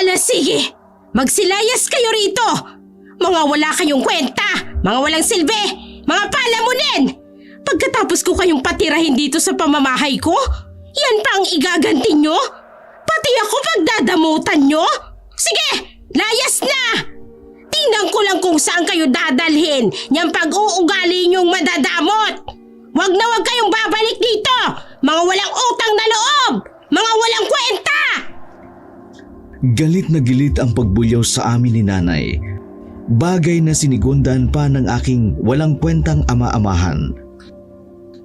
Hala sige, magsilayas kayo rito! Mga wala kayong kwenta, mga walang silbi, mga palamunin! Pagkatapos ko kayong patirahin dito sa pamamahay ko, yan pa ang igaganti nyo? Pati ako pagdadamutan nyo? Sige, layas na! Tingnan ko lang kung saan kayo dadalhin niyang pag-uugali nyong madadamot! Wag na wag kayong babalik dito! Mga walang utang na loob! Mga walang kwenta! Galit na gilit ang pagbulyaw sa amin ni nanay. Bagay na sinigundan pa ng aking walang kwentang ama-amahan.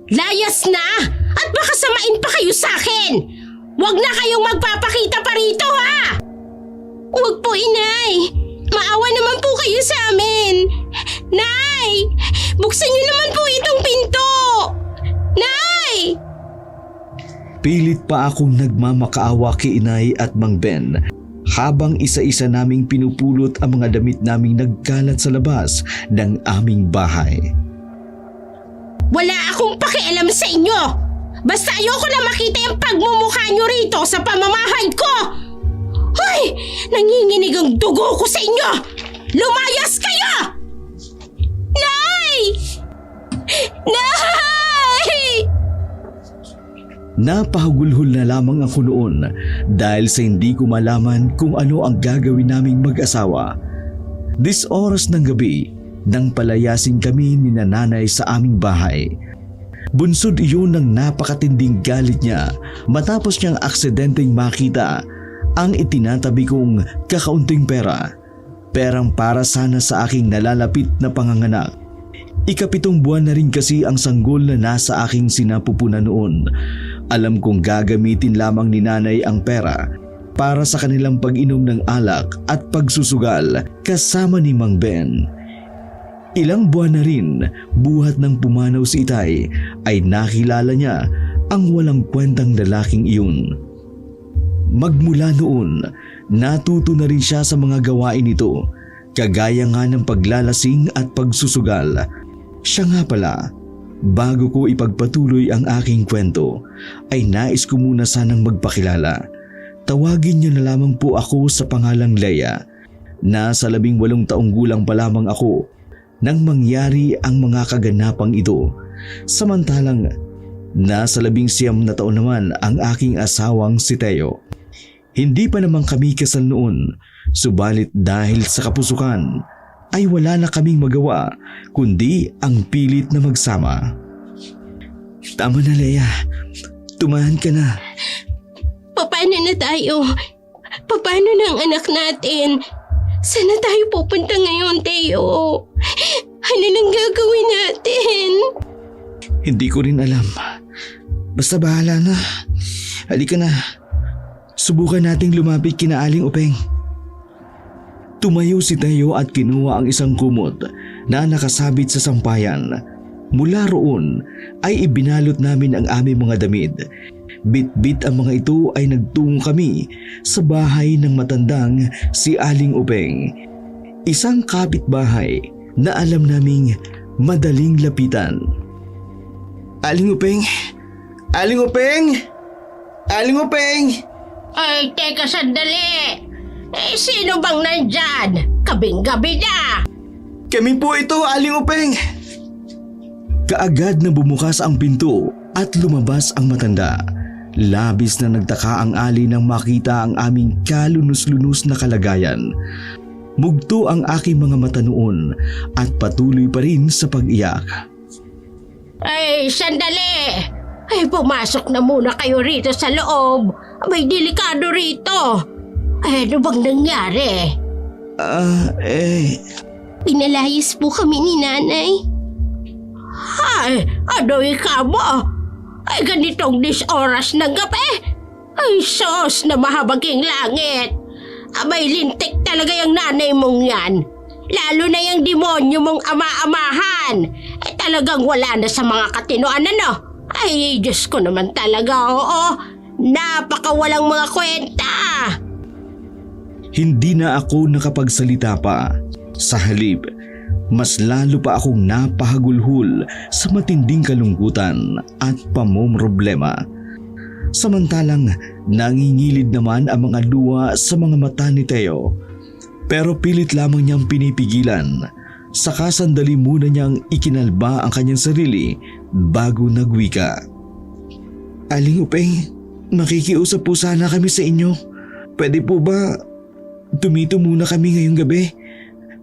Layas na! At baka samain pa kayo sa akin! Wag na kayong magpapakita pa rito ha! Wag po inay! Maawa naman po kayo sa amin! Nay! Buksan niyo naman po itong pinto! Nay! Pilit pa akong nagmamakaawa kay inay at Mang Ben habang isa-isa naming pinupulot ang mga damit naming nagkalat sa labas ng aming bahay. Wala akong pakialam sa inyo! Basta ayoko na makita yung pagmumukha nyo rito sa pamamahay ko! Hoy! Nanginginig ang dugo ko sa inyo! Lumayas kayo! Nay! Nay! Napahagulhol na lamang ako noon dahil sa hindi ko malaman kung ano ang gagawin naming mag-asawa. This oras ng gabi nang palayasin kami ni nanay sa aming bahay. Bunsod iyon ng napakatinding galit niya matapos niyang aksidenteng makita ang itinatabi kong kakaunting pera. Perang para sana sa aking nalalapit na panganganak. 7 buwan na rin kasi ang sanggol na nasa aking sinapupunan noon. Alam kong gagamitin lamang ni nanay ang pera para sa kanilang pag-inom ng alak at pagsusugal kasama ni Mang Ben. Ilang buwan na rin, buhat ng pumanaw si Itay, ay nakilala niya ang walang kwentang lalaking iyon. Magmula noon, natuto na rin siya sa mga gawain nito, kagaya nga ng paglalasing at pagsusugal. Siya nga pala, bago ko ipagpatuloy ang aking kwento, ay nais ko muna sanang magpakilala. Tawagin niyo na lamang po ako sa pangalang Leia. Nasa 18 taong gulang pa lamang ako nang mangyari ang mga kaganapang ito. Samantalang nasa 19 na taon naman ang aking asawang si Teo. Hindi pa naman kami kasal noon, subalit dahil sa kapusukan ay wala na kaming magawa kundi ang pilit na magsama. Tama na Leia, tumahan ka na. Paano na tayo? Paano na ang anak natin? Saan na tayo pupunta ngayon, Teo? Ano nang gagawin natin? Hindi ko rin alam. Basta bahala na. Halika na. Subukan nating lumapit kina Aling Upeng. Tumayo si Teo at kinuha ang isang kumot na nakasabit sa sampayan. Mula roon ay ibinalot namin ang aming mga damit. Bit-bit ang mga ito ay nagtungo kami sa bahay ng matandang si Aling Upeng. Isang kapitbahay na alam naming madaling lapitan. Aling Upeng! Aling Upeng! Aling Upeng! Ay, teka sandali! Sino bang nandyan? Kabing-gabi na! Kami po ito, Aling Upeng! Kaagad na bumukas ang pinto at lumabas ang matanda. Labis na nagtaka ang Ali nang makita ang aming kalunos-lunos na kalagayan. Mugto ang aking mga mata noon at patuloy pa rin sa pag-iyak. Ay, sandali! Ay, pumasok na muna kayo rito sa loob. May delikado rito. Ay, ano bang nangyari? Pinalayas po kami ni nanay. Ay, ano ikaw mo? Ay, ganitong oras ng gabi. Ay, sos na mahabaging langit. Abay, lintik talaga yung nanay mong yan. Lalo na yung demonyo mong ama-amahan. Ay, talagang wala na sa mga katinoan ano. Ay, Diyos ko naman talaga, oo. Napakawalang mga kwenta. Hindi na ako nakapagsalita pa. Sa halip, mas lalo pa akong napahagulhol sa matinding kalungkutan at pamomroblema. Samantalang nangingilid naman ang mga luha sa mga mata ni Teo. Pero pilit lamang niyang pinipigilan. Saka sandali muna niyang ikinalba ang kanyang sarili bago nagwika. Aling Upeng, makikiusap po sana kami sa inyo. Pwede po ba tumito muna kami ngayong gabi?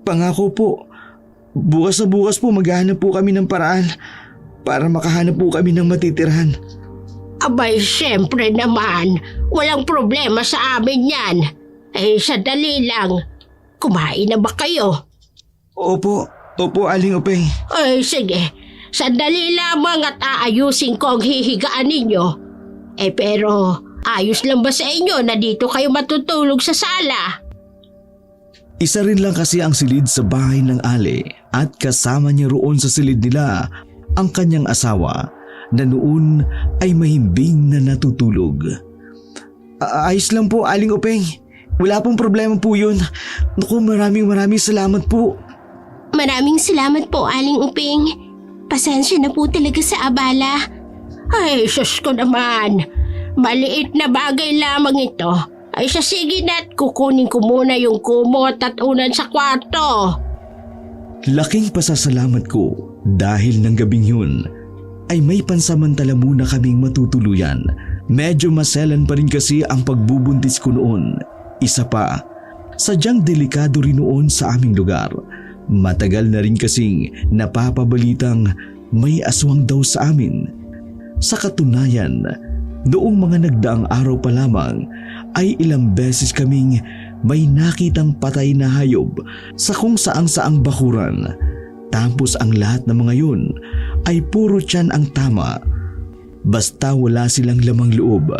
Pangako po, bukas na bukas po maghahanap po kami ng paraan para makahanap po kami ng matitirahan. Abay, syempre naman. Walang problema sa amin yan. Sandali lang. Kumain na ba kayo? Opo, Aling Upeng. Sige. Sandali lamang at aayusin ko ang hihigaan ninyo. Pero ayos lang ba sa inyo na dito kayo matutulog sa sala? Isa rin lang kasi ang silid sa bahay ng Ali at kasama niya roon sa silid nila ang kanyang asawa na noon ay mahimbing na natutulog. Ayos lang po, Aling Upeng. Wala pong problema po yun. Naku, maraming salamat po. Maraming salamat po, Aling Upeng. Pasensya na po talaga sa abala. Sus ko naman. Maliit na bagay lamang ito. Sige na't kukunin ko muna yung kumot at unan sa kwarto. Laking pasasalamat ko dahil ng gabing yun ay may pansamantala muna kaming matutuluyan. Medyo maselan pa rin kasi ang pagbubuntis ko noon. Isa pa, sadyang delikado rin noon sa aming lugar. Matagal na rin kasing napapabalitang may aswang daw sa amin. Sa katunayan, noong mga nagdaang araw pa lamang ay ilang beses kaming may nakitang patay na hayop sa kung saang bakuran. Tapos ang lahat ng mga yun ay puro tiyan ang tama. Basta wala silang lamang loob.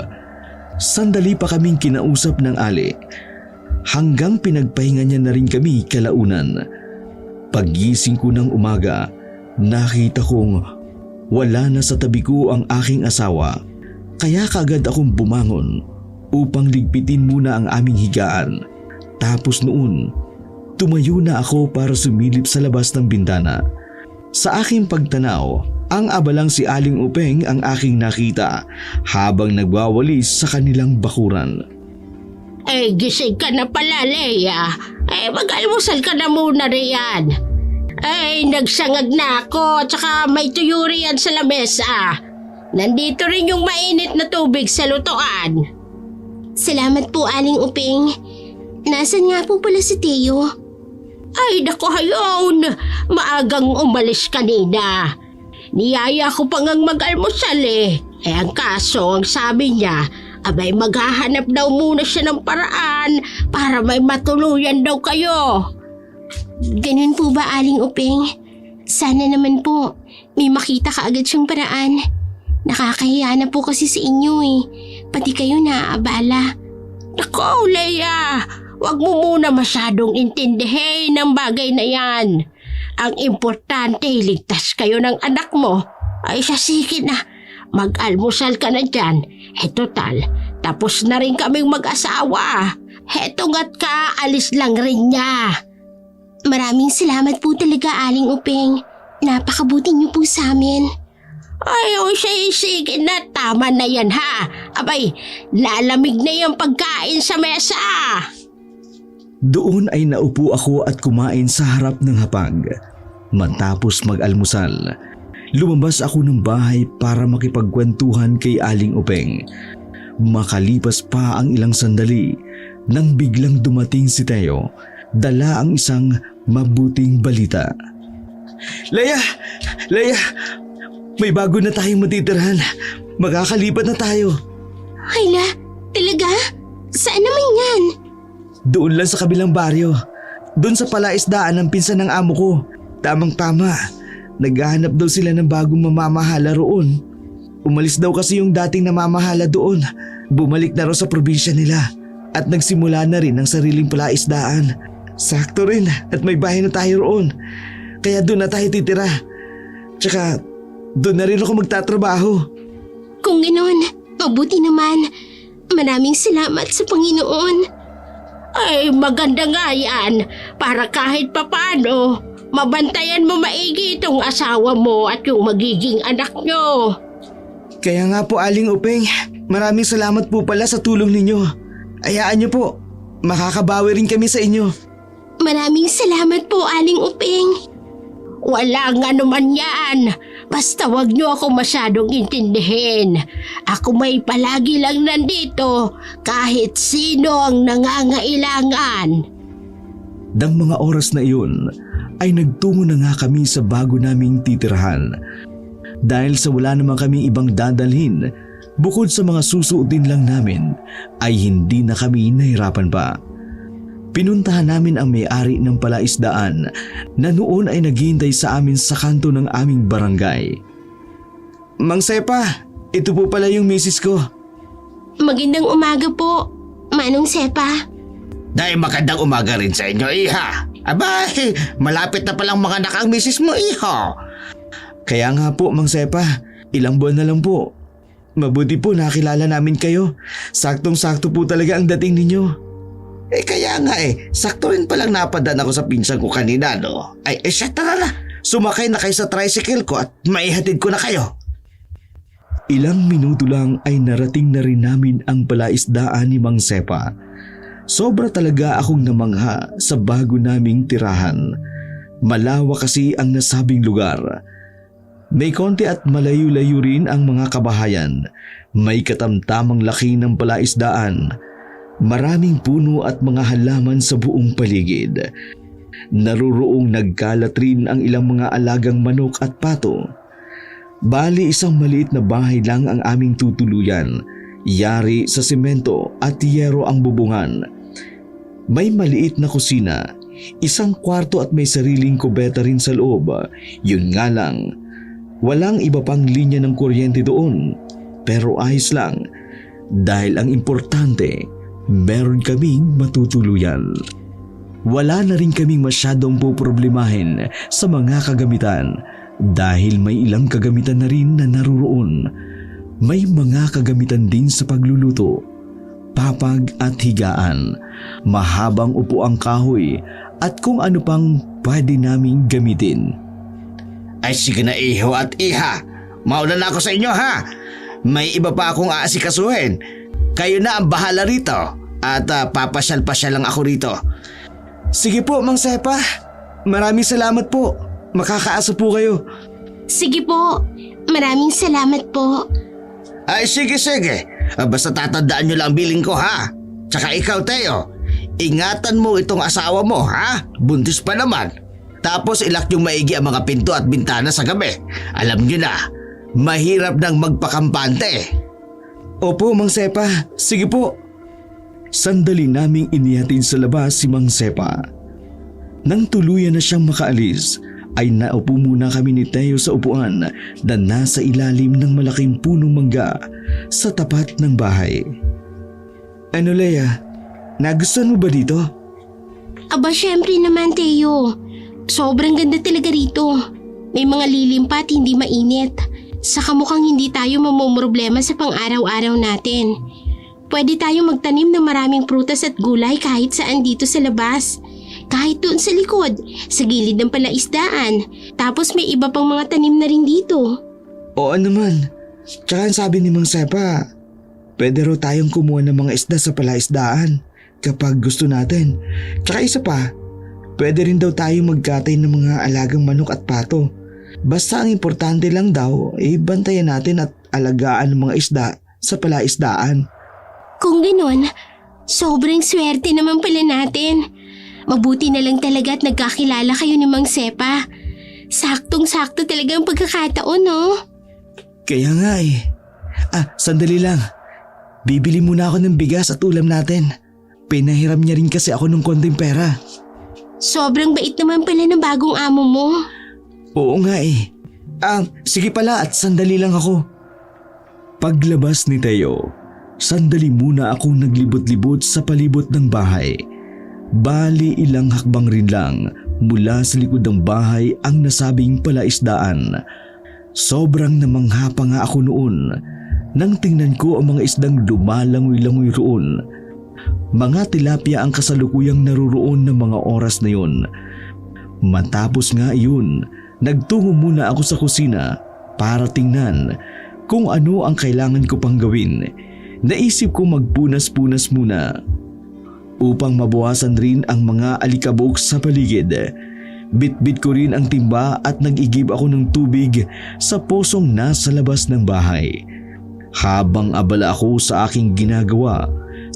Sandali pa kaming kinausap ng Ali. Hanggang pinagpahinga niya na rin kami kalaunan. Paggising ko ng umaga, nakita kong wala na sa tabi ko ang aking asawa. Kaya kaagad akong bumangon upang ligpitin muna ang aming higaan. Tapos noon, tumayo na ako para sumilip sa labas ng bintana. Sa aking pagtanaw, ang abalang si Aling Upeng ang aking nakita habang nagwawalis sa kanilang bakuran. Gising ka na pala, Leia. Mag-almusal ka na muna riyan. Nagsangag na ako, tsaka may tuyo riyan sa lamesa. Nandito rin yung mainit na tubig sa lutuan. Salamat po, Aling Upeng. Nasaan nga po pala si Teo? Naku hayon. Maagang umalis kanina. Niyaya ko pa ngang mag-almusal ang kaso, ang sabi niya, abay maghahanap daw muna siya ng paraan para may matuluyan daw kayo. Ganun po ba, Aling Upeng? Sana naman po, may makita ka agad siyang paraan. Nakakahiya na po kasi sa inyo Pati kayo naaabala. Naku, Leia, wag mo muna masyadong intindihin ang bagay na yan. Ang importante, ligtas kayo ng anak mo. Sige na, mag-almusal ka na dyan. Total, tapos na rin kaming mag-asawa. Heto nga't kaalis lang rin niya. Maraming salamat po talaga, Aling Upeng. Napakabuti niyo po sa amin. Sige na, tama na yan ha. Abay, lalamig na yung pagkain sa mesa. Doon ay naupo ako at kumain sa harap ng hapag. Matapos mag-almusal, lumabas ako ng bahay para makipagkwentuhan kay Aling Upeng. Makalipas pa ang ilang sandali nang biglang dumating si Teo, dala ang isang mabuting balita. Leia! May bago na tayong matitirhan. Makakalipat na tayo. Hayla, talaga? Saan naman yan? Doon lang sa kabilang baryo. Doon sa palaisdaan ng pinsan ng amo ko. Tamang-tama. Naghahanap daw sila ng bagong mamamahala roon. Umalis daw kasi yung dating namamahala doon. Bumalik na raw sa probinsya nila. At nagsimula na rin ang sariling palaisdaan. Sakto rin at may bahay na tayo roon. Kaya doon na tayo titira. Tsaka doon na rin ako magtatrabaho. Kung ganoon, mabuti naman. Maraming salamat sa Panginoon. Maganda nga yan. Para kahit papano, mabantayan mo maigi itong asawa mo at yung magiging anak nyo. Kaya nga po, Aling Upeng, Maraming salamat po pala sa tulong ninyo. Hayaan niyo po, makakabawi rin kami sa inyo. Maraming salamat po, Aling Uping. Wala nga naman yan. Basta wag niyo ako masyadong intindihin. Ako may palagi lang nandito kahit sino ang nangangailangan. Dang mga oras na iyon ay nagtungo na nga kami sa bago naming titirahan. Dahil sa wala naman kaming ibang dadalhin, bukod sa mga susuotin lang namin, ay hindi na kami nahirapan pa. Pinuntahan namin ang may-ari ng palaisdaan na noon ay naghihintay sa amin sa kanto ng aming barangay. Mang Sepa, ito po pala yung misis ko. Magandang umaga po, Manong Sepa. Dahil magandang umaga rin sa inyo, iha. Abay, malapit na palang mga anak ang misis mo, iho. Kaya nga po, Mang Sepa, ilang buwan na lang po. Mabuti po nakilala namin kayo. Saktong-sakto po talaga ang dating ninyo. Kaya nga sakto rin palang napadaan ako sa pinsan ko kanina, no? Siya, tara na. Sumakay na kayo sa tricycle ko at maihatid ko na kayo. Ilang minuto lang ay narating na rin namin ang palaisdaan ni Mang Sepa. Sobra talaga akong namangha sa bago naming tirahan. Malawak kasi ang nasabing lugar. May konti at malayo-layo rin ang mga kabahayan. May katamtamang laki ng palaisdaan. Maraming puno at mga halaman sa buong paligid. Naruroong nagkalat rin ang ilang mga alagang manok at pato. Bali isang maliit na bahay lang ang aming tutuluyan. Yari sa semento at yero ang bubungan. May maliit na kusina, isang kwarto at may sariling kubeta rin sa loob. Yun nga lang, walang iba pang linya ng kuryente doon. Pero ayos lang dahil ang importante, meron kaming matutuluyan. Wala na rin kaming masyadong poproblemahin sa mga kagamitan dahil may ilang kagamitan na rin na naruroon. May mga kagamitan din sa pagluluto, papag at higaan, mahabang upuang kahoy at kung ano pang pwede naming gamitin. Sige na, iho at iha. Mauna na ako sa inyo, ha? May iba pa akong aasikasuhin. Kayo na ang bahala rito at papasyal-pasyal lang ako rito. Sige po, Mang Sepa. Maraming salamat po. Makakaasa po kayo. Sige po, maraming salamat po. Sige. Basta tatandaan nyo lang ang biling ko, ha? Tsaka ikaw, Teo. Ingatan mo itong asawa mo, ha? Buntis pa naman. Tapos ilak yung maigi ang mga pinto at bintana sa gabi. Alam nyo na, mahirap nang magpakampante. Opo, Mang Sepa. Sige po. Sandali naming inihatid sa labas si Mang Sepa. Nang tuluyan na siyang makaalis, ay naupo muna kami ni Teo sa upuan na nasa ilalim ng malaking punong mangga sa tapat ng bahay. Ano, Lea? Nagustuhan mo ba dito? Aba, syempre naman, Teo. Sobrang ganda talaga rito. May mga lilim pa at hindi mainit. Saka mukhang hindi tayo mamumroblema sa pang-araw-araw natin. Pwede tayo magtanim ng maraming prutas at gulay kahit saan dito sa labas. Kahit doon sa likod, sa gilid ng palaisdaan. Tapos may iba pang mga tanim na rin dito. Oo naman. Tsaka ang sabi ni Mang Sepa, pwede raw tayong kumuha ng mga isda sa palaisdaan kapag gusto natin. Tsaka isa pa, pwede rin daw tayong magkatay ng mga alagang manok at pato. Basta ang importante lang daw, bantayan natin at alagaan ng mga isda sa palaisdaan. Kung gano'n, sobrang swerte naman pala natin. Mabuti na lang talaga at nagkakilala kayo ni Mang Sepa. Saktong-sakto talaga ang pagkakataon, no? Kaya nga sandali lang. Bibili muna ako ng bigas at ulam natin. Pinahiram niya rin kasi ako ng konting pera. Sobrang bait naman pala ng bagong amo mo. Oo nga sige pala at sandali lang ako. Paglabas ni Teo, sandali muna akong naglibot-libot sa palibot ng bahay. Bali ilang hakbang rin lang mula sa likod ng bahay ang nasabing palaisdaan. Sobrang namangha pa nga ako noon nang tingnan ko ang mga isdang lumalangoy-langoy roon. Mga tilapia ang kasalukuyang naruroon ng mga oras na yun. Matapos nga iyon, nagtungo muna ako sa kusina para tingnan kung ano ang kailangan ko pang gawin. naisip ko magpunas-punas muna upang mabawasan rin ang mga alikabok sa paligid. Bitbit ko rin ang timba at nag-igib ako ng tubig sa posong nasa labas ng bahay. Habang abala ako sa aking ginagawa,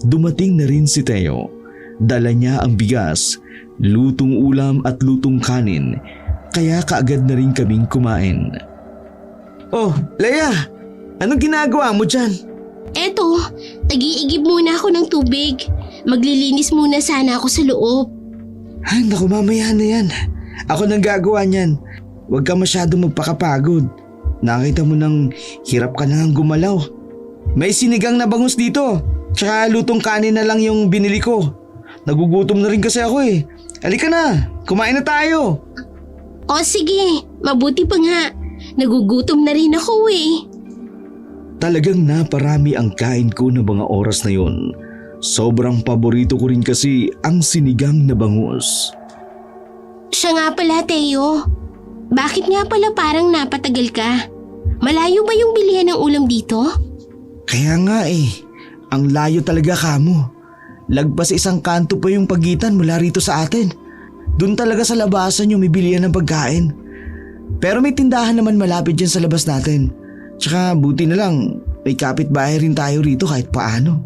dumating na rin si Teo. Dala niya ang bigas, lutong ulam at lutong kanin, kaya kaagad na rin kaming kumain. Oh, Leia! Anong ginagawa mo dyan? Eto, nag-iigib muna ako ng tubig. Maglilinis muna sana ako sa loob. Ay, naku, mamaya na yan. Ako nang gagawa niyan. Huwag ka masyadong magpakapagod. Nakita mo nang hirap ka na gumalaw. May sinigang na bangus dito. Tsaka lutong kanin na lang yung binili ko. Nagugutom na rin kasi ako eh. Halika na, kumain na tayo. O sige, mabuti pa nga. Nagugutom na rin ako eh. Talagang naparami ang kain ko ng mga oras na yon. Sobrang paborito ko rin kasi ang sinigang na bangus. Siya nga pala, Teo. Bakit nga pala parang napatagal ka? Malayo ba yung bilihan ng ulam dito? Kaya nga eh, ang layo talaga kamo. Lagpas isang kanto pa yung pagitan mula rito sa atin. Doon talaga sa labasan yung may bilihan ng pagkain. Pero may tindahan naman malapit dyan sa labas natin. Tsaka buti na lang, may kapitbahay rin tayo rito kahit paano.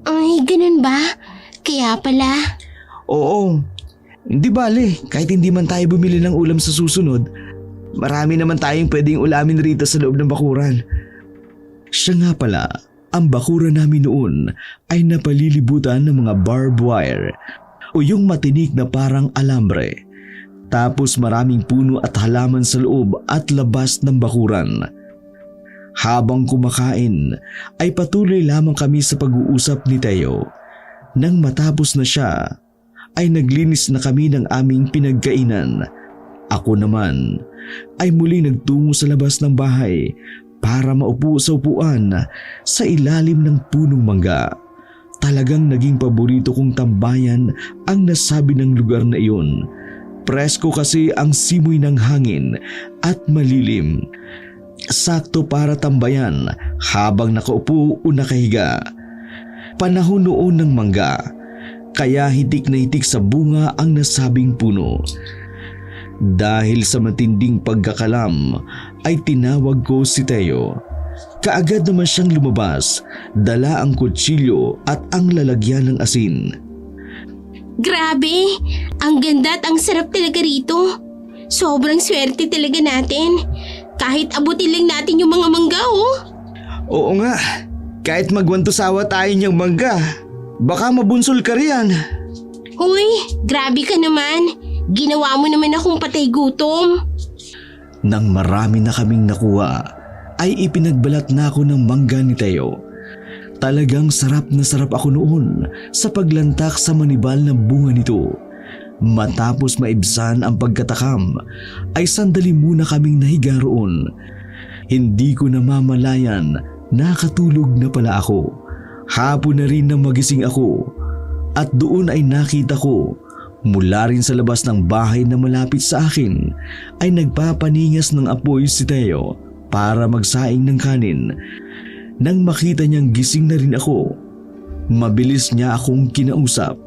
Ay, ganun ba? Kaya pala. Oo, hindi bale, kahit hindi man tayo bumili ng ulam sa susunod, marami naman tayong pwedeng ulamin rito sa loob ng bakuran. Siya nga pala, ang bakuran namin noon ay napalilibutan ng mga barbed wire o yung matinik na parang alambre. Tapos maraming puno at halaman sa loob at labas ng bakuran. Habang kumakain ay patuloy lamang kami sa pag-uusap ni Teo. Nang matapos na siya ay naglinis na kami ng aming pinagkainan. Ako naman ay muli nagtungo sa labas ng bahay para maupo sa upuan sa ilalim ng punong mangga. Talagang naging paborito kong tambayan ang nasabi ng lugar na iyon. Presko kasi ang simoy ng hangin at malilim. Sakto para tambayan habang nakaupo o nakahiga. Panahon noon ng mangga, kaya hitik na hitik sa bunga ang nasabing puno. Dahil sa matinding pagkakalam ay tinawag ko si Teo. Kaagad naman siyang lumabas, dala ang kutsilyo at ang lalagyan ng asin. Grabe, ang ganda at ang sarap talaga rito. Sobrang swerte talaga natin. Kahit abutin lang natin yung mga mangga oh. Oo nga, kahit magwantusawa tayo niyang mangga, baka mabunsol ka riyan. Huy, grabe ka naman. Ginawa mo naman akong patay gutom. Nang marami na kaming nakuha, ay ipinagbalat na ako ng mangga ni Teo. Talagang sarap na sarap ako noon sa paglantak sa manibal ng bunga nito. Matapos maibsan ang pagkatakam, ay sandali muna kaming nahiga roon. Hindi ko namamalayan, nakatulog na pala ako. Hapon na rin na magising ako at doon ay nakita ko mula rin sa labas ng bahay na malapit sa akin ay nagpapaningas ng apoy si Teo para magsaing ng kanin. Nang makita niyang gising na rin ako, mabilis niya akong kinausap.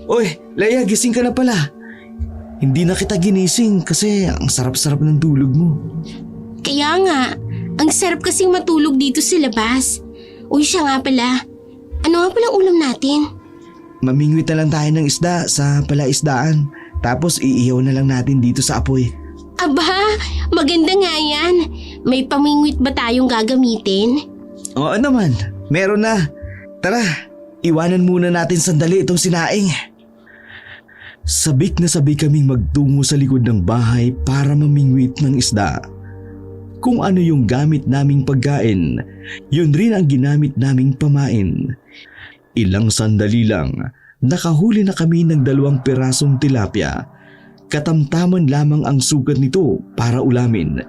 Oy, Leia, gising ka na pala. Hindi na kita ginising kasi ang sarap-sarap ng tulog mo. Kaya nga, ang sarap kasing matulog dito sa labas. Uy, siya nga pala. Ano nga palang ulam natin? Mamingwit na lang tayo ng isda sa palaisdaan. Tapos iihaw na lang natin dito sa apoy. Aba, maganda nga yan. May pamingwit ba tayong gagamitin? Oo naman, meron na. Tara, iwanan muna natin sandali itong sinaing. Sabik na sabik kaming magtungo sa likod ng bahay para mamingwit ng isda. Kung ano yung gamit naming pagkain, yun rin ang ginamit naming pamain. Ilang sandali lang, nakahuli na kami ng 2 pirasong tilapia. Katamtaman lamang ang sukat nito para ulamin.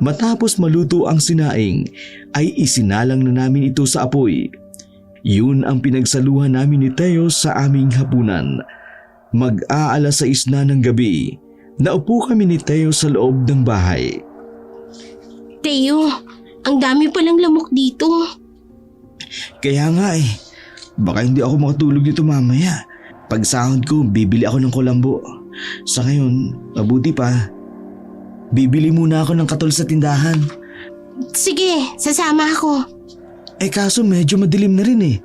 Matapos maluto ang sinaing, ay isinalang na namin ito sa apoy. Yun ang pinagsaluhan namin ni Teo sa aming hapunan. Mag-aalas 6 na ng gabi, naupo kami ni Teo sa loob ng bahay. Teo, ang dami palang lamok dito. Kaya nga eh, baka hindi ako makatulog dito mamaya. Pag sahod ko, bibili ako ng kulambo. Sa ngayon, mabuti pa. Bibili muna ako ng katol sa tindahan. Sige, sasama ako. Eh kaso medyo madilim na rin eh.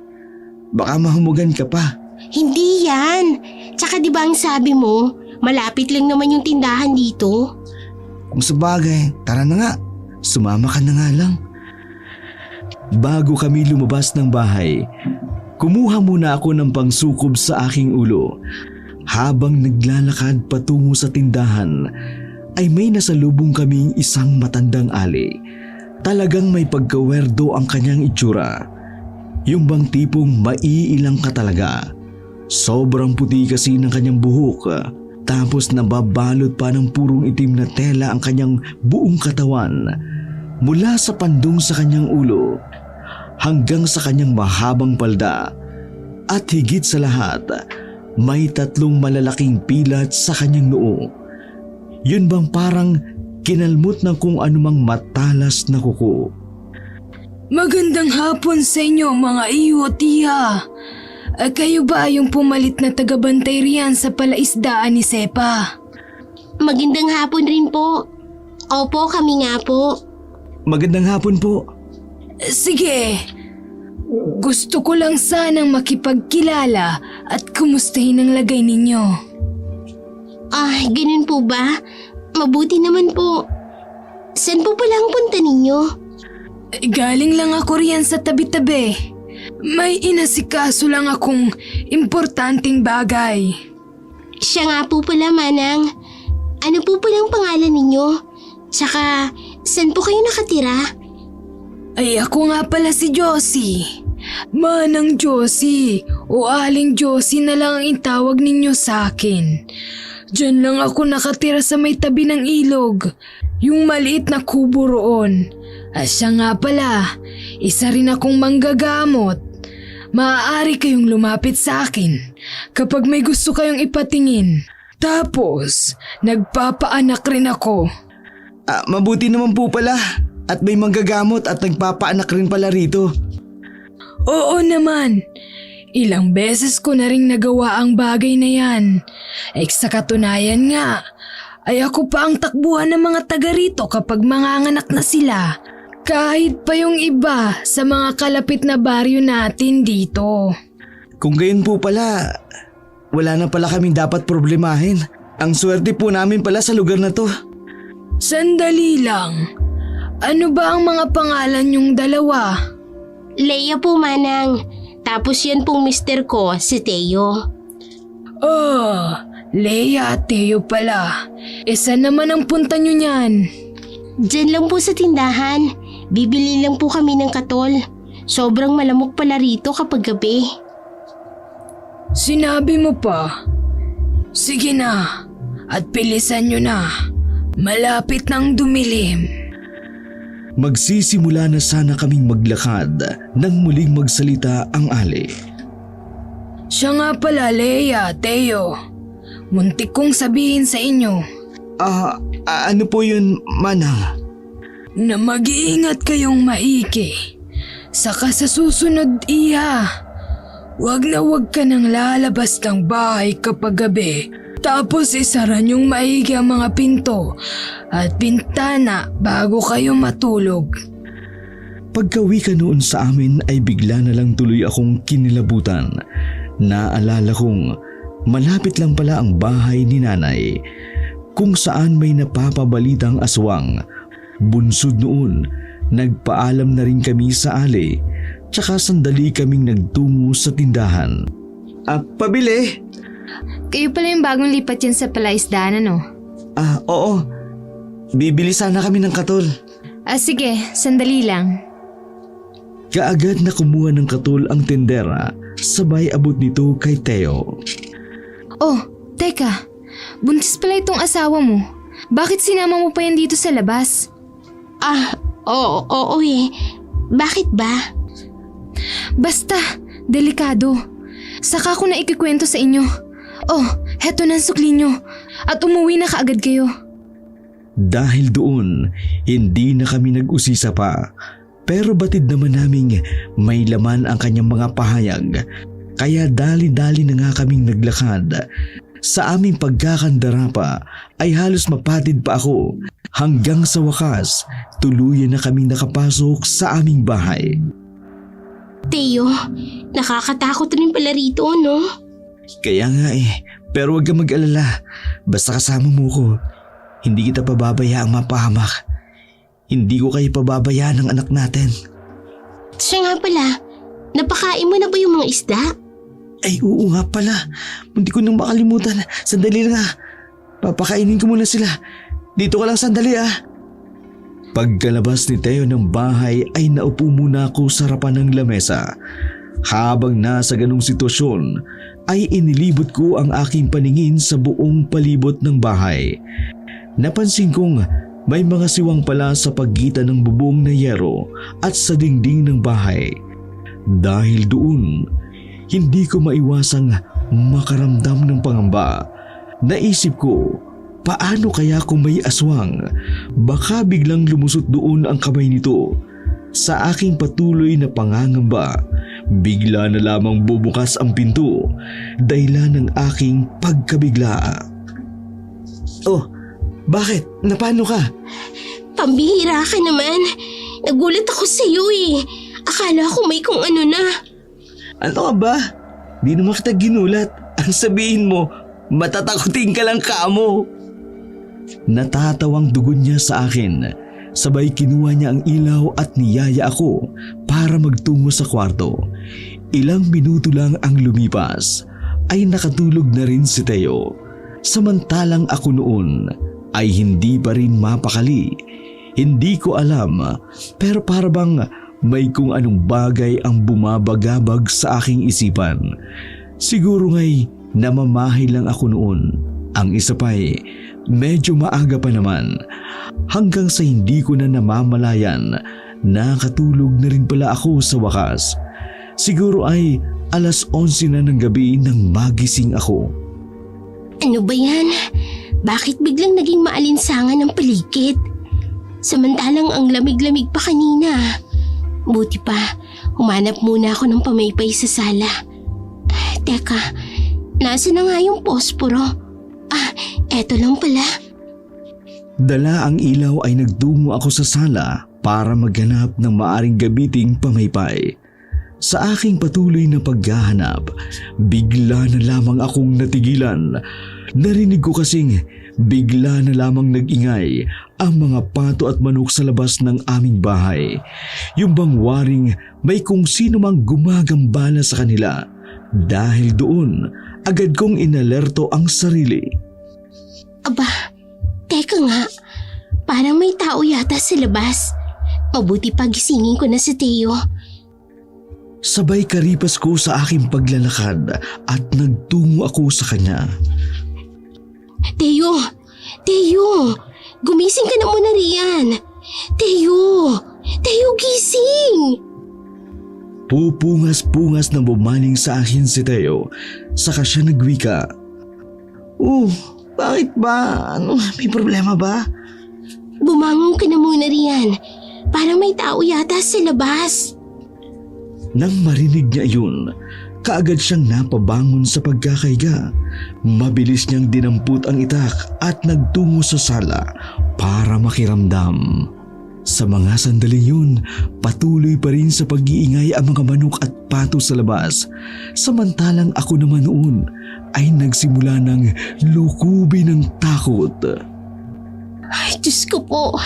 Baka mahumugan ka pa. Hindi yan. Tsaka di ba ang sabi mo, malapit lang naman yung tindahan dito? Kung sabagay, tara na nga. Sumama ka na nga lang. Bago kami lumabas ng bahay, kumuha muna ako ng pangsukob sa aking ulo. Habang naglalakad patungo sa tindahan, ay may nasalubong kaming isang matandang ali. Talagang may pagkawerdo ang kanyang itsura. Yung bang tipong maiilang ka talaga. Sobrang puti kasi ng kanyang buhok. Tapos nababalot pa ng purong itim na tela ang kanyang buong katawan. Mula sa pandong sa kanyang ulo hanggang sa kanyang mahabang palda. At higit sa lahat, may 3 malalaking pilat sa kanyang noo. Yun bang parang kinalmot ng kung anumang matalas na kuko. Magandang hapon sa inyo mga iyo, tiya. Kayo ba yung pumalit na tagabantay riyan sa palaisdaan ni Sepa? Magandang hapon rin po. Opo, kami nga po. Magandang hapon po. Sige. Gusto ko lang sanang makipagkilala at kumustahin ang lagay ninyo. Ganun po ba? Mabuti naman po. Saan po pala ang punta ninyo? Galing lang ako riyan sa tabi-tabi. May inasikaso lang akong importanteng bagay. Siya nga po pala, Manang. Ano po palang pangalan ninyo? Tsaka, saan po kayo nakatira? Ay ako nga pala si Josie. Manang Josie o Aling Josie na lang ang itawag ninyo sa akin. Diyan lang ako nakatira sa may tabi ng ilog, yung maliit na kubo roon. At siya nga pala, isa rin akong manggagamot. Maaari kayong lumapit sa akin kapag may gusto kayong ipatingin. Tapos, nagpapaanak rin ako. Mabuti naman po pala. At may manggagamot at nagpapaanak rin pala rito. Oo naman. Ilang beses ko na ring nagawa ang bagay na yan. Sa katunayan nga, ay ako pa ang takbuhan ng mga taga rito kapag manganganak na sila. Kahit pa yung iba sa mga kalapit na baryo natin dito. Kung gayon po pala, wala na pala kaming dapat problemahin. Ang swerte po namin pala sa lugar na to. Sandali lang. Ano ba ang mga pangalan yung dalawa? Leia po, Manang. Tapos yan pong mister ko, si Teo. Leia at Teo pala. Isa naman ang punta nyo niyan. Diyan lang po sa tindahan. Bibili lang po kami ng katol. Sobrang malamok pala rito kapag gabi. Sinabi mo pa. Sige na. At bilisan nyo na. Malapit nang dumilim. Magsisimula na sana kaming maglakad nang muling magsalita ang ali. Siya nga pala, Leia, Teo. Muntik kong sabihin sa inyo. Ano po yun, Manang? Na mag-iingat kayong maiki. Saka sa susunod, Iha. Wag na wag ka nang lalabas ng bahay kapag gabi. Tapos isara niyong maigi ang mga pinto at bintana bago kayo matulog. Pagkawi ka noon sa amin ay bigla na lang tuloy akong kinilabutan. Naalala kong malapit lang pala ang bahay ni nanay kung saan may napapabalitang aswang. Bunsod noon, nagpaalam na rin kami sa ali tsaka sandali kaming nagtungo sa tindahan. Pabili? Kayo pala yung bagong lipat yan sa palaisdaan, ano? Oo. Bibili sana kami ng katol. Sige, sandali lang. Kaagad na kumuha ng katol ang tendera, sabay abot nito kay Teo. Oh, teka. Buntis pala itong asawa mo. Bakit sinama mo pa yan dito sa labas? Oo eh. Bakit ba? Basta, delikado. Saka ko na ikikwento sa inyo. Oh, heto na ang sukli nyo. At umuwi na kaagad kayo. Dahil doon, hindi na kami nag-usisa pa. Pero batid naman naming may laman ang kanyang mga pahayag, kaya dali-dali na nga kaming naglakad. Sa aming pagkakandara pa ay halos mapatid pa ako hanggang sa wakas tuluyan na kaming nakapasok sa aming bahay. Teo, nakakatakot rin pala rito, no? Kaya nga pero huwag kang mag-alala. Basta kasama mo ko, hindi kita pababayaang mapahamak. Hindi ko kayo pababayaan ng anak natin. Siya nga pala, napakain mo na ba yung mga isda? Ay oo nga pala, hindi ko nang makalimutan. Sandali lang papakainin ko muna sila. Dito ka lang sandali Pagkalabas ni Teo ng bahay ay naupo muna ako sa harapan ng lamesa. Habang nasa ganong sitwasyon ay inilibot ko ang aking paningin sa buong palibot ng bahay. Napansin kong may mga siwang pala sa pagitan ng bubong na yero at sa dingding ng bahay. Dahil doon, hindi ko maiwasang makaramdam ng pangamba. Naisip ko, paano kaya kung may aswang? Baka biglang lumusot doon ang kamay nito. Sa aking patuloy na pangangamba, bigla na lamang bubukas ang pinto, dahilan ng aking pagkabigla. Oh, bakit? Napano ka? Pambihira ka naman. Nagulat ako sa iyo Akala ko may kung ano na. Ano ka ba? Di naman kita ginulat. Ang sabihin mo, matatakutin ka lang kamo. Natatawang dugon niya sa akin. Sabay kinuha niya ang ilaw at niyaya ako para magtungo sa kwarto. Ilang minuto lang ang lumipas ay nakatulog na rin si Teo. Samantalang ako noon ay hindi pa rin mapakali. Hindi ko alam pero parang may kung anong bagay ang bumabagabag sa aking isipan. Siguro nga'y namamahay lang ako noon. Ang isa pa'y medyo maaga pa naman. Hanggang sa hindi ko na namamalayan, nakatulog na rin pala ako sa wakas. Siguro ay 11:00 na ng gabi nang magising ako. Ano ba yan? Bakit biglang naging maalinsangan ang paligid? Samantalang ang lamig-lamig pa kanina. Buti pa, humanap muna ako ng pamaypay sa sala. Teka, nasa na nga yung posporo? Eto lang pala. Dala ang ilaw ay nagtungo ako sa sala para maghanap ng maaring gamiting pamaypay. Sa aking patuloy na paghahanap, bigla na lamang akong natigilan. Narinig ko kasing bigla na lamang nag-ingay ang mga pato at manok sa labas ng aming bahay. Yung bang waring may kung sino mang gumagambala sa kanila. Dahil doon, agad kong inalerto ang sarili. Aba, teka nga. Parang may tao yata sa labas. Mabuti pagisingin ko na si Teo. Sabay karipas ko sa aking paglalakad at nagtungo ako sa kanya. Teo! Teo! Gumising ka na muna riyan! Teo! Teo, gising! Pupungas-pungas na bumaling sa akin si Teo. Saka siya nagwika. Bakit ba? Ano, may problema ba? Bumangon ka na muna riyan. Parang may tao yata sa labas. Nang marinig niya yun, kaagad siyang napabangon sa pagkakaiga. Mabilis niyang dinampot ang itak at nagtungo sa sala para makiramdam. Sa mga sandaling yun, patuloy pa rin sa pag-iingay ang mga manok at pato sa labas. Samantalang ako naman noon ay nagsimula ng lukubin ng takot. Ay, Diyos ko po.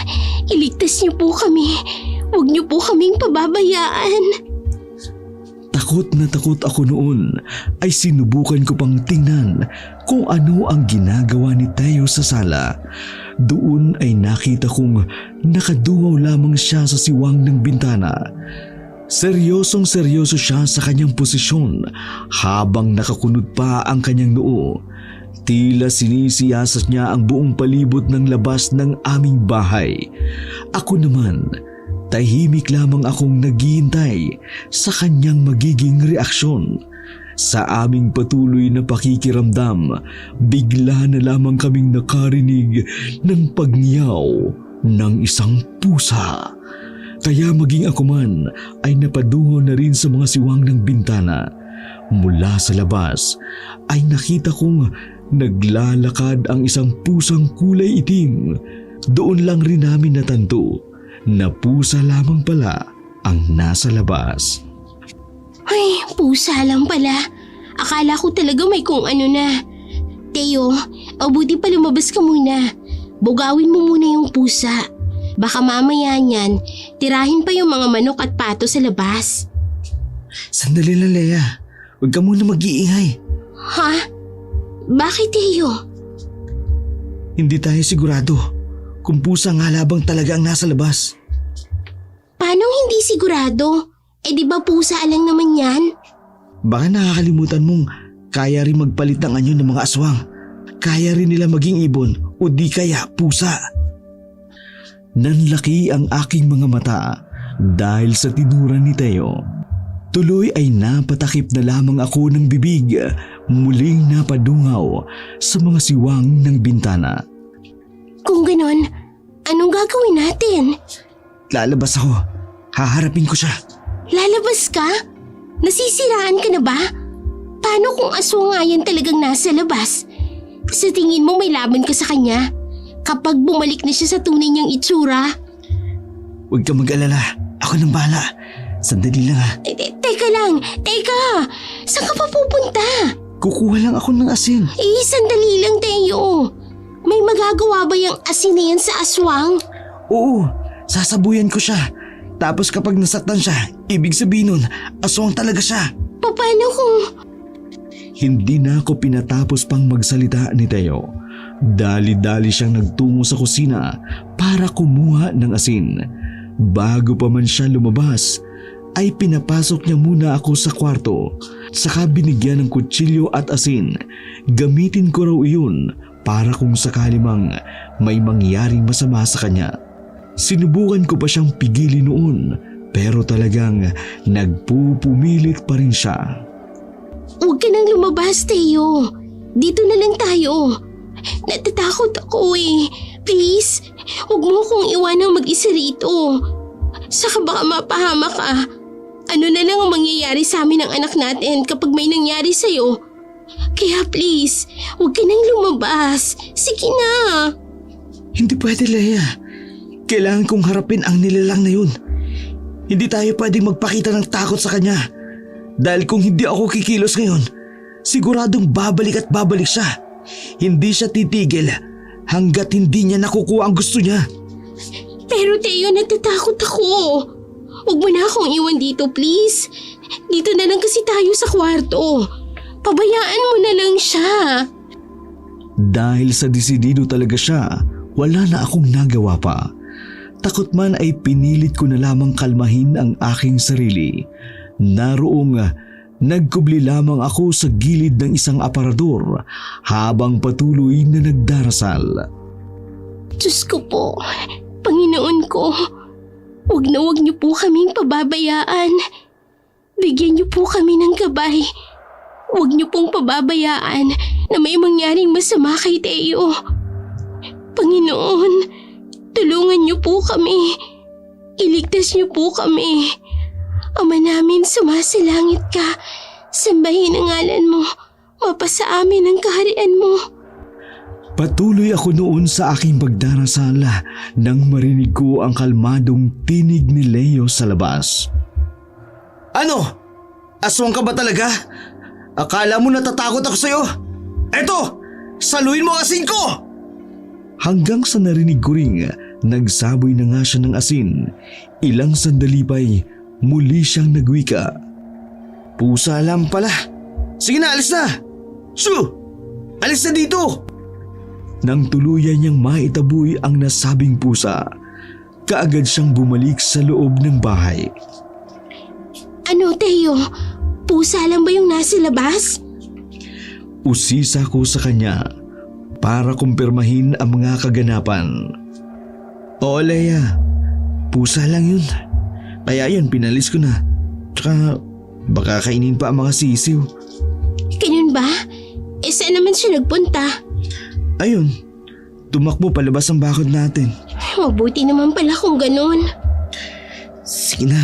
Iligtas niyo po kami. Huwag niyo po kaming pababayaan. Takot na takot ako noon ay sinubukan ko pang tingnan kung ano ang ginagawa ni Teo sa sala. Doon ay nakita kong nakadungaw lamang siya sa siwang ng bintana. Seryosong seryoso siya sa kanyang posisyon habang nakakunot pa ang kanyang noo. Tila sinisiyasat niya ang buong palibot ng labas ng aming bahay. Ako naman, tahimik lamang akong naghihintay sa kanyang magiging reaksyon. Sa aming patuloy na pakikiramdam, bigla na lamang kaming nakarinig ng pagngiyaw ng isang pusa. Kaya maging ako man ay napadungaw na rin sa mga siwang ng bintana. Mula sa labas ay nakita kong naglalakad ang isang pusang kulay itim. Doon lang rin namin natanto na pusa lamang pala ang nasa labas. Ay, pusa lang pala. Akala ko talaga may kung ano na. Teo, buti pa lumabas ka muna. Bugawin mo muna yung pusa. Baka mamaya niyan, tirahin pa yung mga manok at pato sa labas. Sandali lang, Leia. Huwag ka muna mag-iingay. Ha? Bakit, Teo? Hindi tayo sigurado kung pusa nga labang talaga ang nasa labas. Paano hindi sigurado? Di ba pusa lang naman yan? Baka nakakalimutan mong kaya rin magpalit ng anyo ng mga aswang. Kaya rin nila maging ibon o di kaya pusa. Nanlaki ang aking mga mata dahil sa tinura ni Teo. Tuloy ay napatakip na lamang ako ng bibig, muling napadungaw sa mga siwang ng bintana. Kung ganon, anong gagawin natin? Lalabas ako. Haharapin ko siya. Lalabas ka? Nasisiraan ka na ba? Paano kung aswang nga yan talagang nasa labas? Sa tingin mo may laban ka sa kanya? Kapag bumalik na siya sa tunay niyang itsura? Huwag ka mag-alala. Ako nang bahala. Sandali lang ha. Teka lang, teka! Saan ka pa pupunta? Kukuha lang ako ng asin. Sandali lang, Teo. May magagawa ba yung asin na yan sa aswang? Oo, sasabuyan ko siya. Tapos kapag nasaktan siya, ibig sabihin nun, aswang talaga siya. Paano kung... Hindi na ako pinatapos pang magsalita ni Teo. Dali-dali siyang nagtungo sa kusina para kumuha ng asin. Bago pa man siya lumabas, ay pinapasok niya muna ako sa kwarto. Saka binigyan ng kutsilyo at asin. Gamitin ko raw iyon para kung sakali mang may mangyaring masama sa kanya. Sinubukan ko pa siyang pigilin noon, pero talagang nagpupumilit pa rin siya. Huwag ka nang lumabas, Teo. Dito na lang tayo. Natatakot ako eh. Please, huwag mo akong iwanang mag-isa rito. Saka baka mapahama ka. Ano na lang ang mangyayari sa amin ng anak natin kapag may nangyari sa'yo? Kaya please, huwag ka nang lumabas. Sige na. Hindi pwede, Leia. Kailangan kong harapin ang nilalang na yun. Hindi tayo pwedeng magpakita ng takot sa kanya. Dahil kung hindi ako kikilos ngayon, siguradong babalik at babalik siya. Hindi siya titigil hanggat hindi niya nakukuha ang gusto niya. Pero Teo, natatakot ako. Huwag mo na akong iwan dito, please. Dito na lang kasi tayo sa kwarto. Pabayaan mo na lang siya. Dahil sa desidido talaga siya, wala na akong nagawa pa. Takot man ay pinilit ko na lamang kalmahin ang aking sarili. Naroong nagkubli lamang ako sa gilid ng isang aparador habang patuloy na nagdarasal. Diyos ko po, Panginoon ko, huwag niyo po kaming pababayaan. Bigyan niyo po kami ng gabay. Huwag niyo pong pababayaan na may mangyaring masama kay Teo. Panginoon, tulungan niyo po kami. Iligtas niyo po kami. Ama namin, sumasalangit ka. Sambahin ang ngalan mo. Mapasa amin ang kaharian mo. Patuloy ako noon sa aking pagdarasal nang marinig ko ang kalmadong tinig ni Leo sa labas. Ano? Aswang ka ba talaga? Akala mo natatakot ako sa'yo? Eto! Saluin mo asin ko! Hanggang sa narinig ko ring nagsaboy na nga siya ng asin. Ilang sandali pa'y muli siyang nagwika. Pusa lang pala. Sige na, alis na! Shoo! Alis na dito! Nang tuluyan niyang maitaboy ang nasabing pusa, kaagad siyang bumalik sa loob ng bahay. Ano, Teo? Pusa lang ba yung nasa labas? Usisa ko sa kanya para kumpirmahin ang mga kaganapan. Oo, Leia. Pusa lang yun. Kaya yan, pinalis ko na. Tsaka baka kainin pa ang mga sisiw. Ganun ba? Saan naman siya nagpunta? Ayun, tumakbo palabas ang bakod natin. Mabuti naman pala kung ganun. Sige na,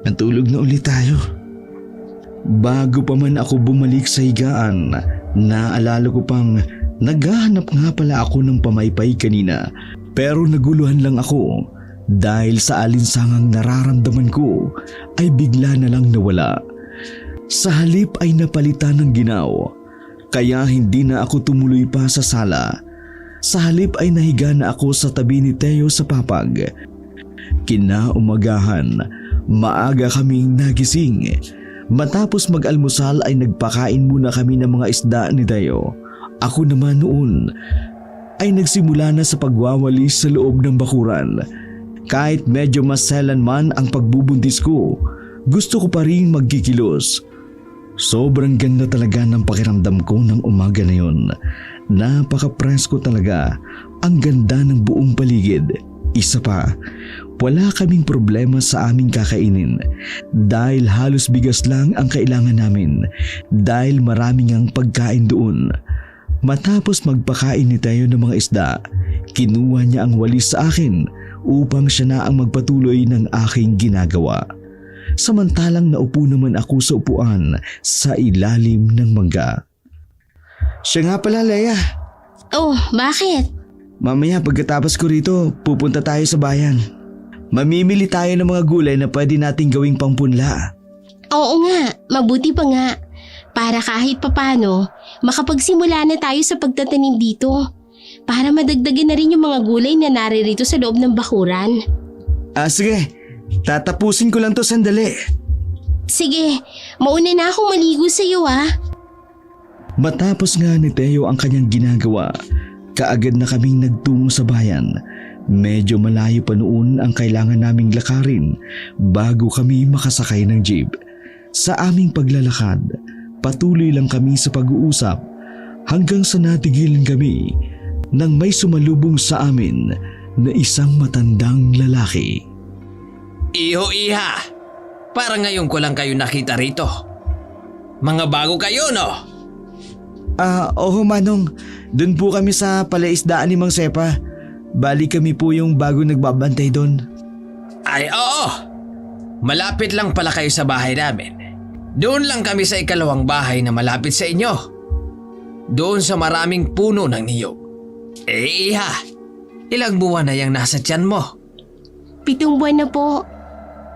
natulog na ulit tayo. Bago pa man ako bumalik sa higaan, naalala ko pang naghahanap nga pala ako ng pamaypay kanina. Pero naguluhan lang ako dahil sa alinsangang nararamdaman ko ay bigla na lang nawala. Sa halip ay napalitan ng ginaw, kaya hindi na ako tumuloy pa sa sala. Sa halip ay nahiga na ako sa tabi ni Teo sa papag. Kinaumagahan, maaga kaming nagising. Matapos mag-almusal ay nagpakain muna kami ng mga isda ni Teo. Ako naman noon ay nagsimula na sa pagwawalis sa loob ng bakuran. Kahit medyo maselan man ang pagbubuntis ko, gusto ko pa rin magkikilos. Sobrang ganda talaga ng pakiramdam ko ng umaga na yun. Napaka-presko talaga. Ang ganda ng buong paligid. Isa pa, wala kaming problema sa aming kakainin dahil halos bigas lang ang kailangan namin dahil maraming ang pagkain doon. Matapos magpakain ni Teo ng mga isda, kinuha niya ang walis sa akin upang siya na ang magpatuloy ng aking ginagawa. Samantalang naupo naman ako sa upuan sa ilalim ng mangga. Siya nga pala, Leia. Oh, bakit? Mamaya pagkatapos ko rito, pupunta tayo sa bayan. Mamimili tayo ng mga gulay na pwede nating gawing pampunla. Oo nga, mabuti pa nga. Para kahit papano, makapagsimula na tayo sa pagtatanim dito. Para madagdagan na rin yung mga gulay na naririto sa loob ng bakuran. Sige, tatapusin ko lang to sandali. Sige, mauna na akong maligo sa iyo Matapos nga ni Teo ang kanyang ginagawa, kaagad na kaming nagtungo sa bayan. Medyo malayo pa noon ang kailangan naming lakarin bago kami makasakay ng jeep. Sa aming paglalakad, patuloy lang kami sa pag-uusap hanggang sa natigilan kami nang may sumalubong sa amin na isang matandang lalaki. Iho-iha, para ngayon ko lang kayo nakita rito. Mga bago kayo, no? Oo Manong, dun po kami sa palaisdaan ni Mang Sepa. Bali kami po yung bago nagbabantay doon. Ay, oo. Malapit lang pala kayo sa bahay namin. Doon lang kami sa ikalawang bahay na malapit sa inyo. Doon sa maraming puno ng niyog. Iha, ilang buwan na yung nasa tiyan mo? 7 buwan na po.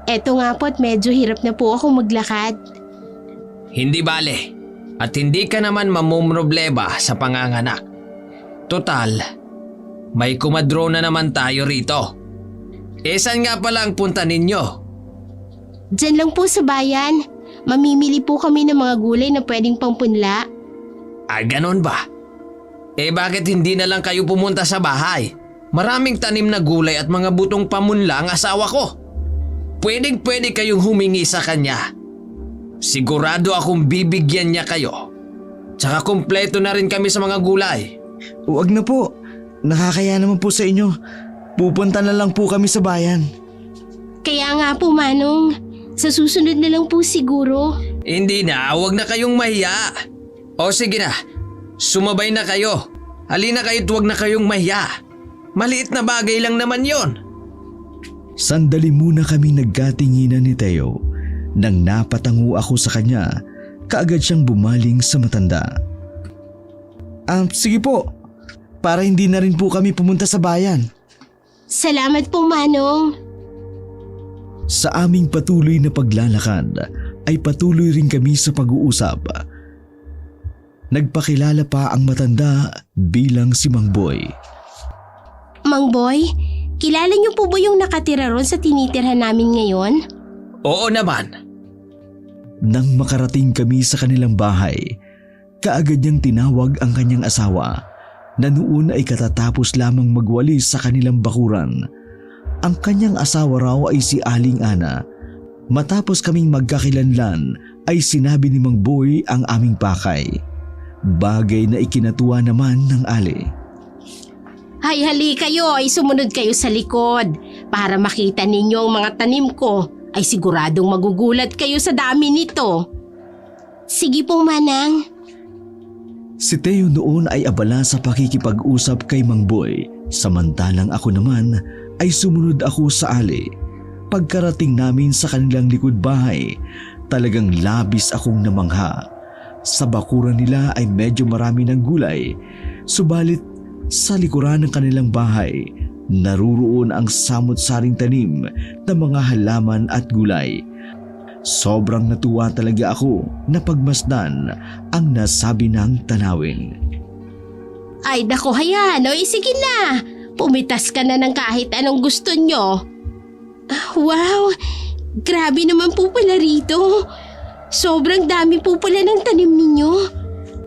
Eto nga po at medyo hirap na po ako maglakad. Hindi bale. At hindi ka naman mamumroblema sa panganganak. Total, may kumadro na naman tayo rito. Saan nga pala ang punta ninyo? Diyan lang po sa bayan. Mamimili po kami ng mga gulay na pwedeng pampunla. Ganon ba? Bakit hindi na lang kayo pumunta sa bahay? Maraming tanim na gulay at mga butong pamunla ang asawa ko. Pwedeng-pwede kayong humingi sa kanya. Sigurado akong bibigyan niya kayo. Tsaka kumpleto na rin kami sa mga gulay. Huwag na po, nakakaya naman po sa inyo. Pupunta na lang po kami sa bayan. Kaya nga po Manong, sa susunod na lang po siguro. Hindi na, huwag na kayong mahiya. O sige na, sumabay na kayo. Halina kayo't huwag na kayong mahiya. Maliit na bagay lang naman yon. Sandali muna kami nagkatinginan ni Teo. Nang napatango ako sa kanya, kaagad siyang bumaling sa matanda. Sige po, para hindi na rin po kami pumunta sa bayan. Salamat po Manong. Sa aming patuloy na paglalakad ay patuloy rin kami sa pag-uusap. Nagpakilala pa ang matanda bilang si Mang Boy. Mang Boy, kilala niyo po ba yung nakatira ron sa tinitirhan namin ngayon? Oo naman. Nang makarating kami sa kanilang bahay, kaagad niyang tinawag ang kanyang asawa na noon ay katatapos lamang magwalis sa kanilang bakuran. Ang kanyang asawa raw ay si Aling Ana. Matapos kaming magkakilanlan ay sinabi ni Mang Boy ang aming pakay. Bagay na ikinatuwa naman ng Ali. Hay hali kayo ay sumunod kayo sa likod para makita ninyo ang mga tanim ko. Ay siguradong magugulat kayo sa dami nito. Sige po Manang. Si Teo noon ay abala sa pakikipag-usap kay Mang Boy, samantalang ako naman ay sumunod ako sa Ali. Pagkarating namin sa kanilang likod bahay, talagang labis akong namangha. Sa bakuran nila ay medyo marami ng gulay, subalit sa likuran ng kanilang bahay, naruroon ang samot-saring tanim ng mga halaman at gulay. Sobrang natuwa talaga ako na pagmasdan ang nasabi ng tanawin. Ay nako, Hayano, sige na. Pumitas ka na ng kahit anong gusto nyo. Wow, grabe naman po pala rito. Sobrang dami po pala ng tanim ninyo.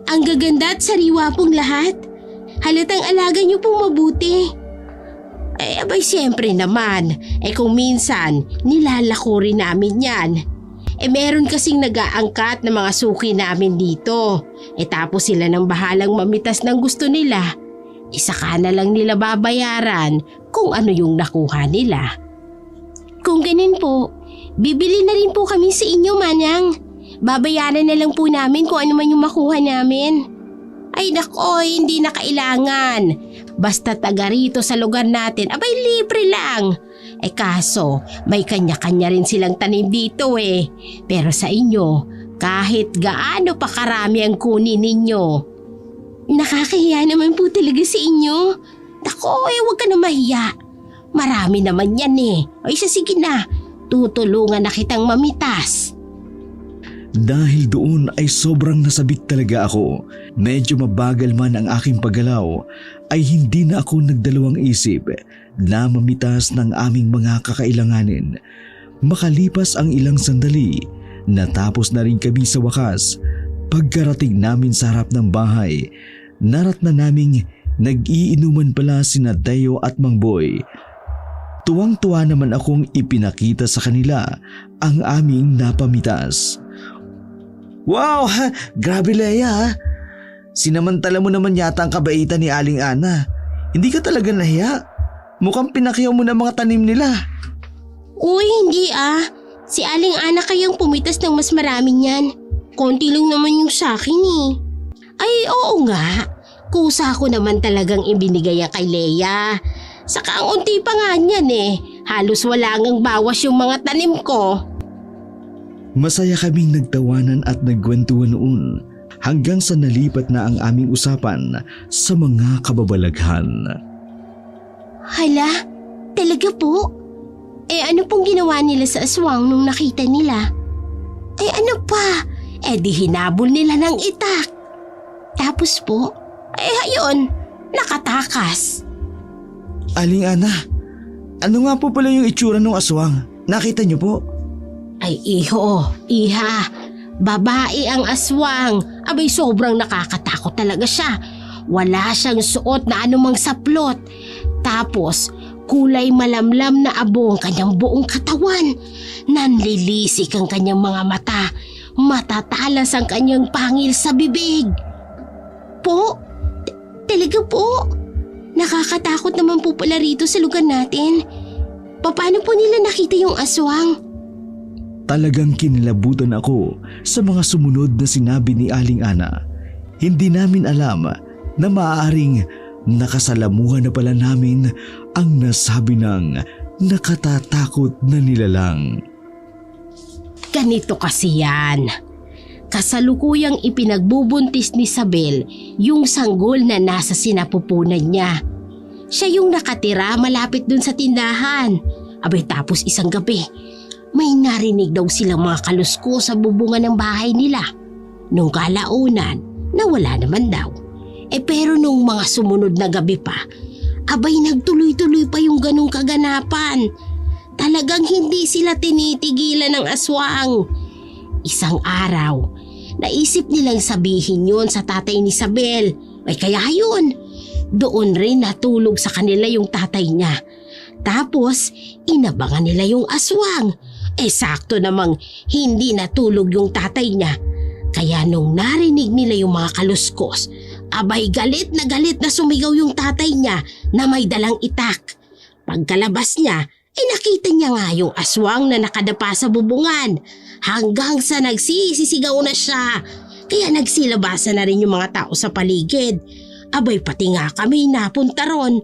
Ang gaganda at sariwa pong lahat. Halatang alaga nyo pong mabuti. Abay siyempre naman, kung minsan nilalako rin namin yan. Meron kasing nag-aangkat na mga suki namin dito. Tapos sila nang bahalang mamitas ng gusto nila. Saka na lang nila babayaran kung ano yung nakuha nila. Kung ganun po, bibili na rin po kami sa inyo, Manang. Babayaran na lang po namin kung ano man yung makuha namin. Ay nako, hindi na kailangan. Basta taga rito sa lugar natin, abay libre lang. Kaso, may kanya-kanya rin silang tanim dito Pero sa inyo, kahit gaano pa karami ang kunin ninyo. Nakakahiya naman po talaga sa inyo. Nako, huwag ka na mahiya. Marami naman yan Ay sige na, tutulungan na kitang mamitas. Dahil doon ay sobrang nasabik talaga ako. Medyo mabagal man ang aking paggalaw, ay hindi na ako nagdalawang isip na mamitas ng aming mga kakailanganin. Makalipas ang ilang sandali, natapos na rin kami sa wakas. Pagkarating namin sa harap ng bahay, narat na naming nag-iinuman pala sina Teo at Mang Boy. Tuwang-tuwa naman akong ipinakita sa kanila ang aming napamitas. Wow, grabe Leia. Sinamantala mo naman yata ang kabaitan ni Aling Ana. Hindi ka talaga nahiya. Mukhang pinakyaw mo na mga tanim nila. Uy, hindi Si Aling Ana kayang pumitas ng mas maraming yan. Konti lang naman yung sakin Ay, oo nga. Kusa ko naman talagang ibinigay yan kay Leia. Saka ang unti pa nga niyan Halos wala ngang bawas yung mga tanim ko. Masaya kaming nagtawanan at nagkwentuhan noon hanggang sa nalipat na ang aming usapan sa mga kababalaghan. Hala, talaga po? Ano pong ginawa nila sa aswang nung nakita nila? Ano pa? Di hinabol nila ng itak. Tapos po, ayun, nakatakas. Aling Ana, ano nga po pala yung itsura ng aswang? Nakita niyo po? Ay iha, babae ang aswang. Abay sobrang nakakatakot talaga siya. Wala siyang suot na anumang saplot. Tapos kulay malamlam na abo ang kanyang buong katawan. Nanlilisik ang kanyang mga mata. Matatalas ang kanyang pangil sa bibig. Po? Talaga po? Nakakatakot naman po pala rito sa lugar natin. Paano po nila nakita yung aswang? Talagang kinilabutan ako sa mga sumunod na sinabi ni Aling Ana. Hindi namin alam na maaaring nakasalamuhan na pala namin ang nasabi ng nakatatakot na nilalang. Ganito kasi yan. Kasalukuyang ipinagbubuntis ni Isabel yung sanggol na nasa sinapupunan niya. Siya yung nakatira malapit dun sa tindahan. Abay tapos isang gabi, may narinig daw silang mga kalusko sa bubungan ng bahay nila. Nung kalaunan, nawala naman daw. Pero nung mga sumunod na gabi pa, abay nagtuloy-tuloy pa yung ganong kaganapan. Talagang hindi sila tinitigilan ng aswang. Isang araw, naisip nilang sabihin yun sa tatay ni Isabel. Kaya yun, doon rin natulog sa kanila yung tatay niya. Tapos, inabangan nila yung aswang. Sakto namang hindi natulog yung tatay niya. Kaya nung narinig nila yung mga kaluskos, abay galit na sumigaw yung tatay niya na may dalang itak. Pagkalabas niya, nakita niya nga yung aswang na nakadapa sa bubungan. Hanggang sa nagsisisigaw na siya. Kaya nagsilabasan na rin yung mga tao sa paligid. Abay pati nga kami napunta ron.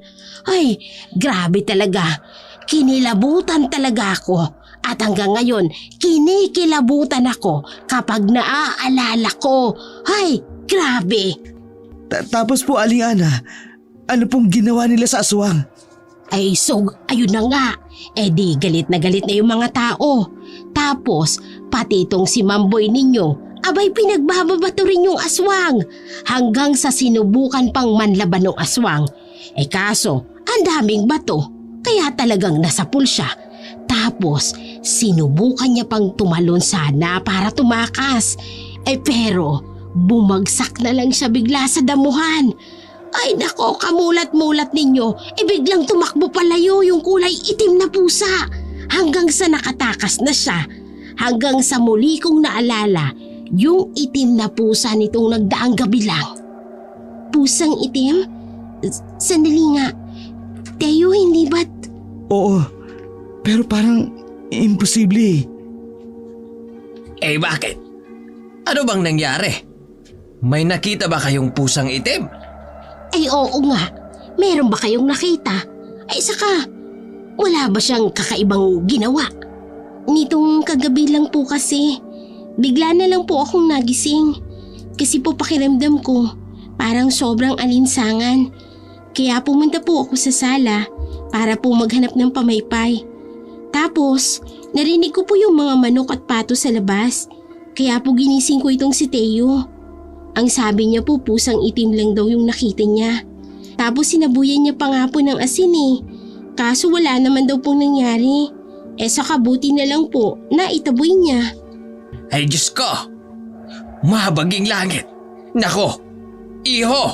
Ay, grabe talaga. Kinilabutan talaga ako. At hanggang ngayon, kinikilabutan ako kapag naaalala ko. Ay, grabe! Tapos po, Aling Ana, ano pong ginawa nila sa aswang? Ay, so, ayun na nga. Eh di, galit na yung mga tao. Tapos, pati itong si Mamboy ninyo, abay pinagbababato rin yung aswang. Hanggang sa sinubukan pang manlaban ng aswang. Eh kaso, ang daming bato. Kaya talagang nasapul siya. Tapos, sinubukan niya pang tumalon sana para tumakas. Eh pero, bumagsak na lang siya bigla sa damuhan. Ay nako, kamulat-mulat ninyo. Biglang tumakbo palayo yung kulay itim na pusa. Hanggang sa nakatakas na siya. Hanggang sa muli kong naalala yung itim na pusa nitong nagdaang gabi lang. Pusang itim? Sandali nga. Teo, hindi ba't? Oo, pero parang imposible. Eh bakit? Ano bang nangyari? May nakita ba kayong pusang itim? Ay oo nga. Meron ba kayong nakita? Ay saka, wala ba siyang kakaibang ginawa? Nitong kagabi lang po kasi, bigla na lang po akong nagising. Kasi po pakiramdam ko, parang sobrang alinsangan. Kaya pumunta po ako sa sala para po maghanap ng pamaypay. Tapos, narinig ko po yung mga manok at pato sa labas. Kaya po ginising ko itong si Teo. Ang sabi niya po pusang itim lang daw yung nakita niya. Tapos sinabuyan niya pa nga po ng asin eh. Kaso wala naman daw pong nangyari. Eh sa kabuti na lang po na itaboy niya. Ay Diyos ko! Mahabaging langit! Nako! Iho!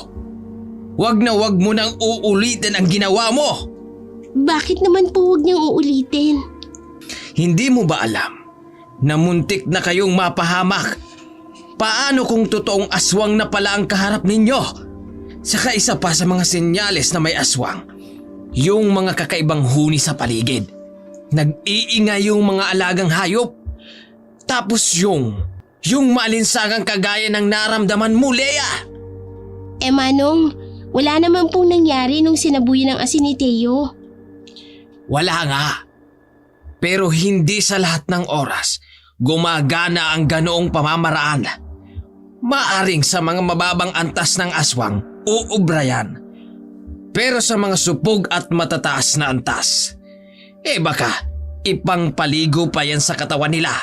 Wag na wag mo nang uulitin ang ginawa mo! Bakit naman po huwag niyang uulitin? Hindi mo ba alam na muntik na kayong mapahamak? Paano kung totoong aswang na pala ang kaharap ninyo? Saka isa pa sa mga senyales na may aswang, yung mga kakaibang huni sa paligid. Nag-iingay yung mga alagang hayop. Tapos yung maalinsangang kagaya ng naramdaman mo, Lea. Eh Manong, wala naman pong nangyari nung sinabuyan ng asin ni Teo. Wala nga. Pero hindi sa lahat ng oras gumagana ang ganoong pamamaraan. Maaring sa mga mababang antas ng aswang, uubra yan. Pero sa mga supog at matataas na antas, baka ipangpaligo pa yan sa katawan nila.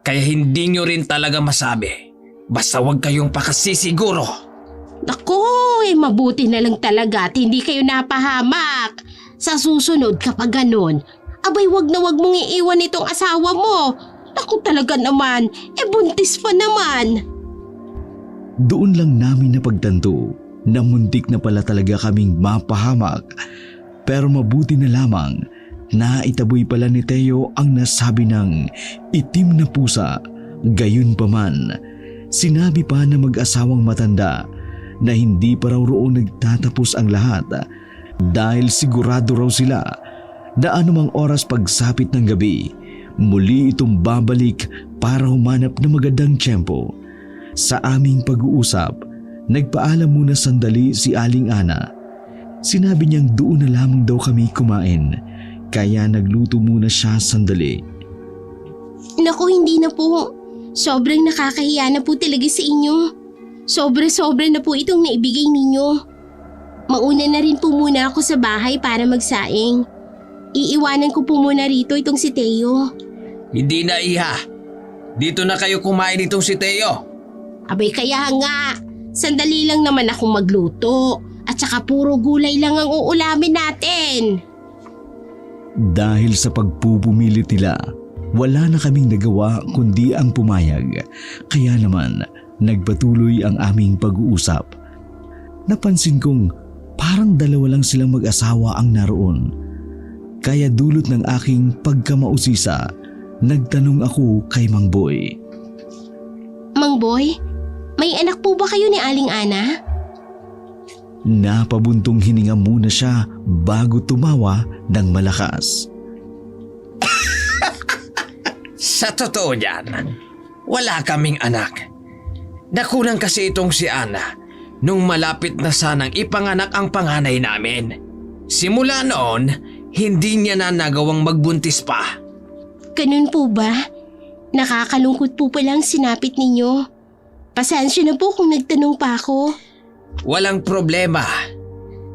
Kaya hindi nyo rin talaga masabi. Basta huwag kayong pakasisiguro. Naku, mabuti na lang talaga at hindi kayo napahamak. Sa susunod kapag ganon, abay wag na wag mong iiwan itong asawa mo. Naku talaga naman, buntis pa naman. Doon lang namin napagtanto na muntik na pala talaga kaming mapahamak. Pero mabuti na lamang na itaboy pala ni Teo ang nasabi ng itim na pusa. Gayunpaman, sinabi pa na mag-asawang matanda na hindi pa raw roon nagtatapos ang lahat dahil sigurado raw sila na anumang oras pagsapit ng gabi, muli itong babalik para humanap ng magandang tiyempo. Sa aming pag-uusap, nagpaalam muna sandali si Aling Ana. Sinabi niyang doon na lamang daw kami kumain, kaya nagluto muna siya sandali. Naku, hindi na po. Sobrang nakakahiya na po talaga sa inyo. Sobra-sobra na po itong naibigay ninyo. Mauna na rin po muna ako sa bahay para magsaing. Iiwanan ko po muna rito itong si Teo. Hindi na, Iha. Dito na kayo kumain itong si Teo. Abay kaya nga, sandali lang naman akong magluto. At saka puro gulay lang ang uulamin natin. Dahil sa pagpupumilit nila, wala na kaming nagawa kundi ang pumayag. Kaya naman, nagpatuloy ang aming pag-uusap. Napansin kong parang dalawa lang silang mag-asawa ang naroon. Kaya dulot ng aking pagkamausisa, nagtanong ako kay Mang Boy. Mang Boy, may anak po ba kayo ni Aling Ana? Napabuntong hininga muna siya bago tumawa ng malakas. Sa totoo niyan, wala kaming anak. Nakunan kasi itong si Ana nung malapit na sanang ipanganak ang panganay namin. Simula noon, hindi niya na nagawang magbuntis pa. Ganun po ba? Nakakalungkot po palang sinapit ninyo. Pasensya na po kung nagtanong pa ako. Walang problema.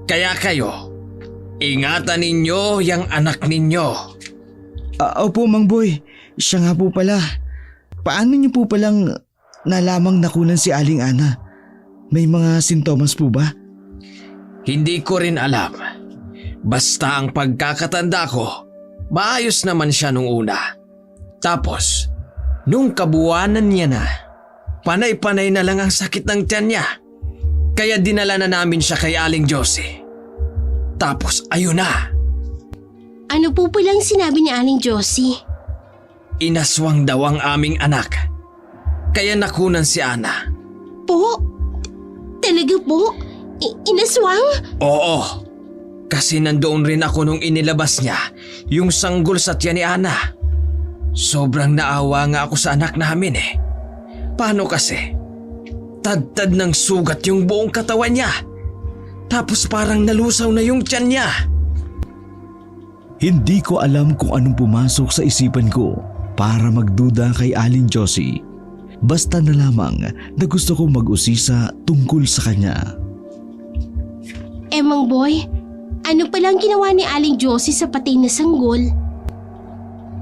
Kaya kayo, ingatan ninyo yung anak ninyo. Opo, Mang Boy. Siya nga po pala. Paano niyo po palang nalamang nakunan si Aling Ana? May mga sintomas po ba? Hindi ko rin alam. Basta ang pagkakatanda ko, maayos naman siya nung una. Tapos, nung kabuwanan niya na, panay-panay na lang ang sakit ng tiyan niya. Kaya dinala na namin siya kay Aling Josie. Tapos ayun na, Ano po palang sinabi ni Aling Josie? inaswang daw ang aming anak. Kaya nakunan si Ana. Po? Talaga po? Inaswang? Oo, kasi nandoon rin ako nung inilabas niya yung sanggol sa tiyan ni Ana. Sobrang naawa nga ako sa anak namin eh. Paano kasi? Tad-tad ng sugat yung buong katawan niya. Tapos parang nalusaw na yung tiyan niya. Hindi ko alam kung anong pumasok sa isipan ko para magduda kay Aling Josie. Basta na lamang na gusto kong mag-usisa tungkol sa kanya. Mang Boy, ano palang ginawa ni Aling Josie sa patay na sanggol?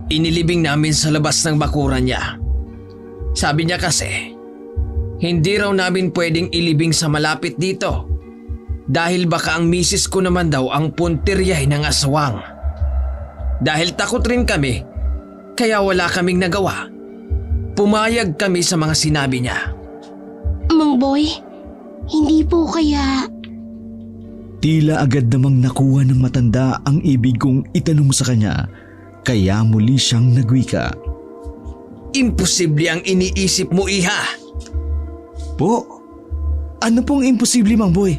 Inilibing namin sa labas ng bakuran niya. Sabi niya kasi, hindi raw namin pwedeng ilibing sa malapit dito. Dahil baka ang misis ko naman daw ang puntiryahin ng aswang. Dahil takot rin kami, kaya wala kaming nagawa. Pumayag kami sa mga sinabi niya. Mang Boy, hindi po kaya... Tila agad namang nakuha ng matanda ang ibig kong itanong sa kanya, kaya muli siyang nagwika. Imposible ang iniisip mo, iha. Po? Ano pong imposible, Mang Boy?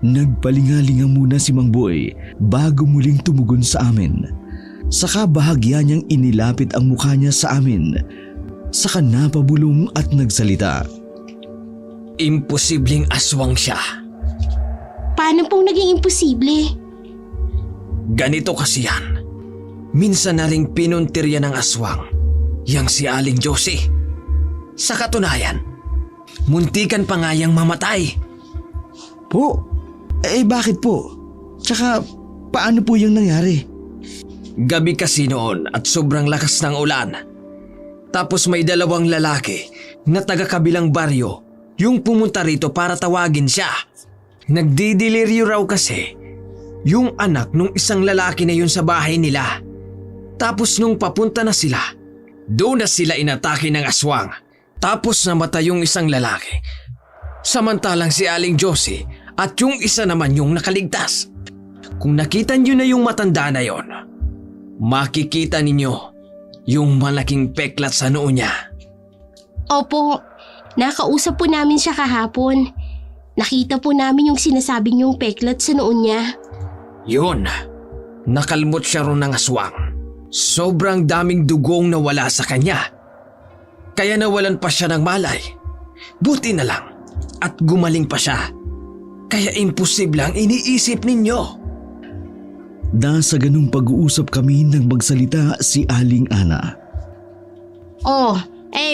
Nagpalingalinga muna si Mang Boy bago muling tumugon sa amin. Saka bahagya niyang inilapit ang mukha niya sa amin. Saka napabulong at nagsalita. Imposibleng aswang siya. Paano pong naging imposible? Ganito kasi yan. Minsan na ring pinuntirya ng aswang, yang si Aling Josie. Sa katunayan, muntikan pa nga yang mamatay. Po? Bakit po? Tsaka paano po yung nangyari? Gabi kasi noon at sobrang lakas ng ulan. Tapos may dalawang lalaki na taga-kabilang baryo yung pumunta rito para tawagin siya. Nagdidiliryo raw kasi yung anak nung isang lalaki na yun sa bahay nila. Tapos nung papunta na sila, doon na sila inatake ng aswang. Tapos namatay yung isang lalaki. Samantalang si Aling Josie at yung isa naman yung nakaligtas. Kung nakita niyo na yung matanda na yon, makikita ninyo yung malaking peklat sa noo niya. Opo, nakausap po namin siya kahapon. Nakita po namin yung sinasabi niyong peklat sa noon niya. Yun, nakalmot siya ron ng aswang. Sobrang daming dugong nawala sa kanya. Kaya nawalan pa siya ng malay. Buti na lang at gumaling pa siya. Kaya imposible ang iniisip ninyo. Sa ganung pag-uusap kami nang magsalita si Aling Ana. Oh,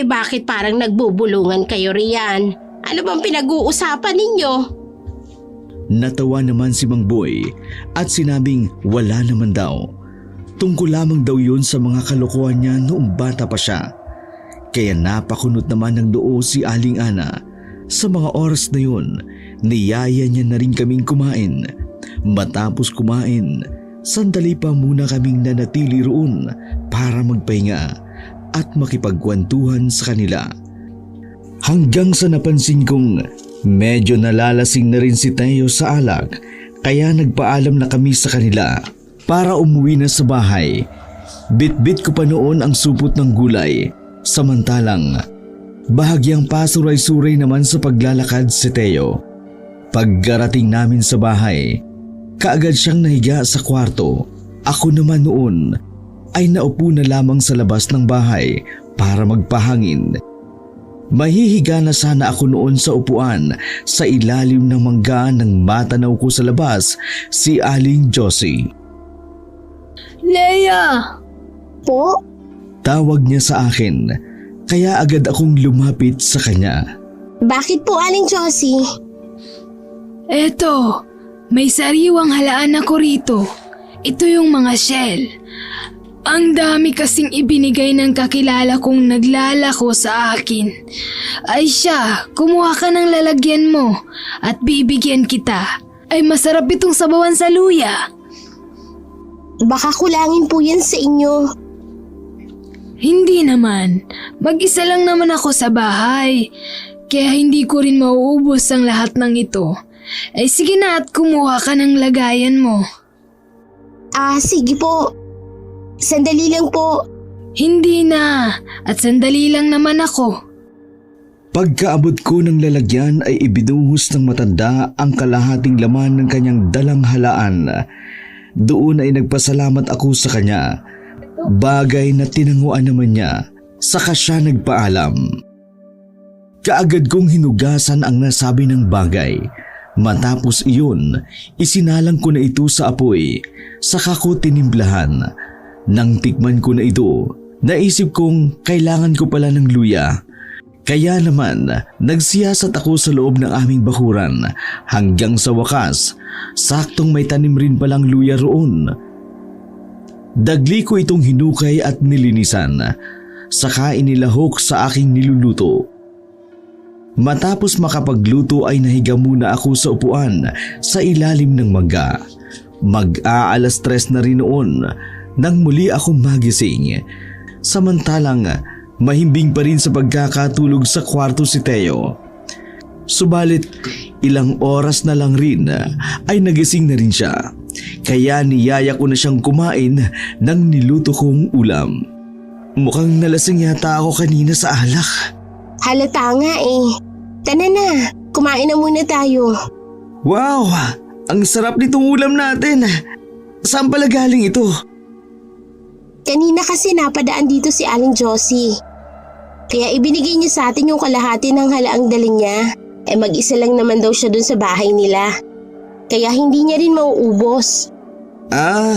bakit parang nagbubulungan kayo riyan? Ano bang pinag-uusapan ninyo? Natawa naman si Mang Boy at sinabing wala naman daw. Tungkol lamang daw yun sa mga kalokohan niya noong bata pa siya. Kaya napakunot naman ng noo si Aling Ana. Sa mga oras na yun, niyaya niya na rin kaming kumain. Matapos kumain, sandali pa muna kaming nanatili roon para magpahinga at makipagkwentuhan sa kanila. Hanggang sa napansin kong medyo nalalasing na rin si Teo sa alak, kaya nagpaalam na kami sa kanila para umuwi na sa bahay. Bit-bit ko pa noon ang supot ng gulay, samantalang bahagyang pasuray-suray naman sa paglalakad si Teo. Pagkarating namin sa bahay, kaagad siyang nahiga sa kwarto. Ako naman noon ay naupo na lamang sa labas ng bahay para magpahangin. Mahihiga na sana ako noon sa upuan sa ilalim ng mangga nang matanaw ko sa labas si Aling Josie. Leia! Po? Tawag niya sa akin, kaya agad akong lumapit sa kanya. Bakit po, Aling Josie? Eto, may sariwang halaan ako rito. Ito yung mga shell. Ang dami kasing ibinigay ng kakilala kong naglalako sa akin. Ay siya, kumuha ka ng lalagyan mo at bibigyan kita. Ay masarap itong sabawan sa luya. Baka kulangin po yan sa inyo. Hindi naman. Mag-isa lang naman ako sa bahay. Kaya hindi ko rin mauubos ang lahat ng ito. Ay sige na at kumuha ka ng lagayan mo. Sige po. Sandali lang po. Hindi na. At sandali lang naman ako. Pagkaabot ko ng lalagyan ay ibinuhos ng matanda ang kalahating laman ng kanyang dalang halaan. Doon ay nagpasalamat ako sa kanya. Bagay na tinanguan naman niya, saka siya nagpaalam. Kaagad kong hinugasan ang nasabi ng bagay. Matapos iyon, isinalang ko na ito sa apoy, saka ko tinimplahan. Nang tikman ko na ito, naisip kong kailangan ko pala ng luya. Kaya naman, nagsiyasat ako sa loob ng aming bakuran hanggang sa wakas, saktong may tanim rin palang luya roon. Dagli ko itong hinukay at nilinisan, saka inilahok sa aking niluluto. Matapos makapagluto ay nahiga muna ako sa upuan sa ilalim ng mangga. Mag-aalas 3 na rin noon nang muli akong magising. Samantalang mahimbing pa rin sa pagkakatulog sa kwarto si Teo. Subalit ilang oras na lang rin ay nagising na rin siya. Kaya niyaya ko na siyang kumain ng niluto kong ulam. Mukhang nalasing yata ako kanina sa alak. Halata nga eh. Tara na, kumain na muna tayo. Wow! Ang sarap nitong ulam natin. Saan pala galing ito? Kanina kasi napadaan dito si Aling Josie. Kaya ibinigay niya sa atin yung kalahati ng halaang dala niya. Mag-isa lang naman daw siya dun sa bahay nila. Kaya hindi niya rin mauubos.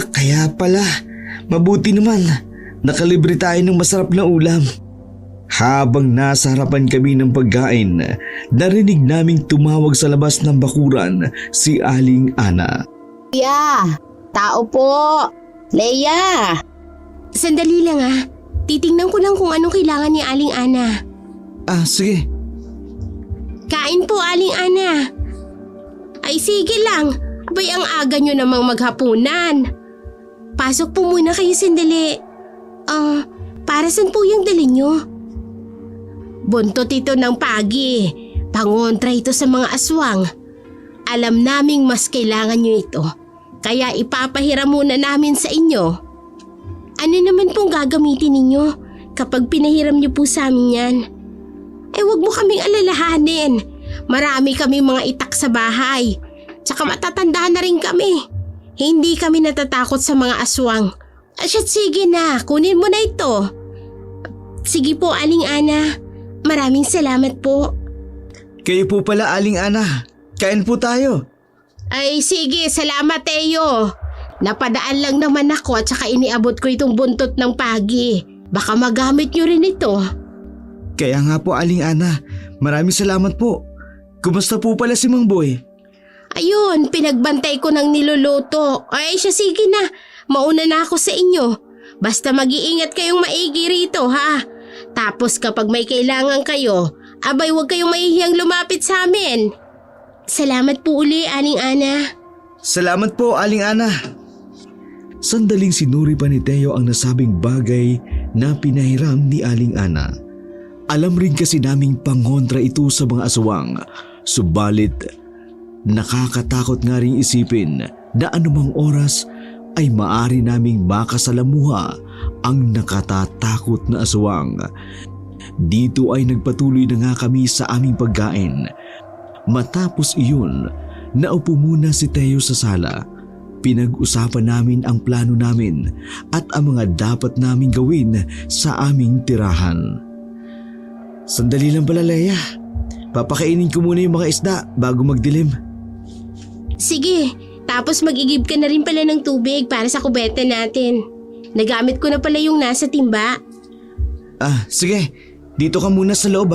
Kaya pala. Mabuti naman. Nakalibre tayo ng masarap na ulam. Habang nasa harapan kami ng pagkain, narinig naming tumawag sa labas ng bakuran si Aling Ana. Leia! Tao po! Leia! Sandali lang Titingnan ko lang kung anong kailangan ni Aling Ana. Sige. Kain po, Aling Ana. Ay sige lang. Abay ang aga nyo namang maghapunan. Pasok po muna kayo sandali. Para saan po yung dala nyo? Buntot ito ng pagi. Pangontra ito sa mga aswang. Alam naming mas kailangan nyo ito. Kaya ipapahiram muna namin sa inyo. Ano naman pong gagamitin ninyo kapag pinahiram nyo po sa amin yan? Wag mo kaming alalahanin. Marami kami mga itak sa bahay. Tsaka matatanda na rin kami. Hindi kami natatakot sa mga aswang. Sige na, kunin mo na ito. Sige po, Aling Ana. Maraming salamat po. Kayo po pala, Aling Ana. Kain po tayo. Ay sige, salamat Teo. Napadaan lang naman ako at saka iniabot ko itong buntot ng pagi. Baka magamit nyo rin ito. Kaya nga po, Aling Ana. Maraming salamat po. Kumusta po pala si Mang Boy? Ayun, pinagbantay ko ng niluluto. Ay sige na, mauna na ako sa inyo. Basta mag-iingat kayong maigi rito ha. Tapos kapag may kailangan kayo, abay huwag kayong mahihiyang lumapit sa amin. Salamat po uli, Aling Ana. Salamat po, Aling Ana. Sandaling sinuri pa ni Teo ang nasabing bagay na pinahiram ni Aling Ana. Alam rin kasi naming pangontra ito sa mga aswang, subalit nakakatakot nga rin isipin na anumang oras ay maari naming makasalamuha ang nakatatakot na aswang. Dito ay nagpatuloy na nga kami sa aming pagkain. Matapos iyon, naupo muna si Teo sa sala. Pinag-usapan namin ang plano namin at ang mga dapat naming gawin sa aming tirahan. Sandali lang pala, Leia. Papakainin ko muna yung mga isda bago magdilim. Sige, tapos mag-igib ka na rin pala ng tubig para sa kubeta natin. Nagamit ko na pala yung nasa timba. Sige. Dito ka muna sa loob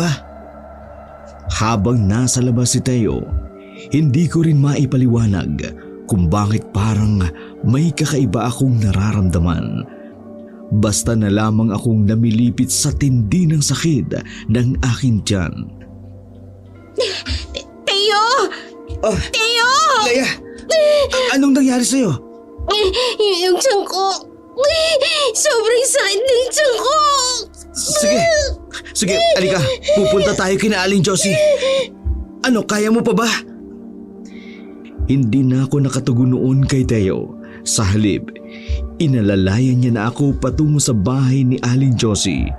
Habang nasa labas si Teo, hindi ko rin maipaliwanag kung bakit parang may kakaiba akong nararamdaman. Basta na lamang akong namilipit sa tindi ng sakit ng aking tiyan. Teo! Teo! Leia! Anong nangyari sa'yo? Yung tiyan ko. Sobrang sakit ng tiyan ko. Sige, alika. Pupunta tayo kina Aling Josie. Ano, kaya mo pa ba? Hindi na ako nakatugon noon kay Teo. Sa halip, inalalayan niya na ako patungo sa bahay ni Aling Josie.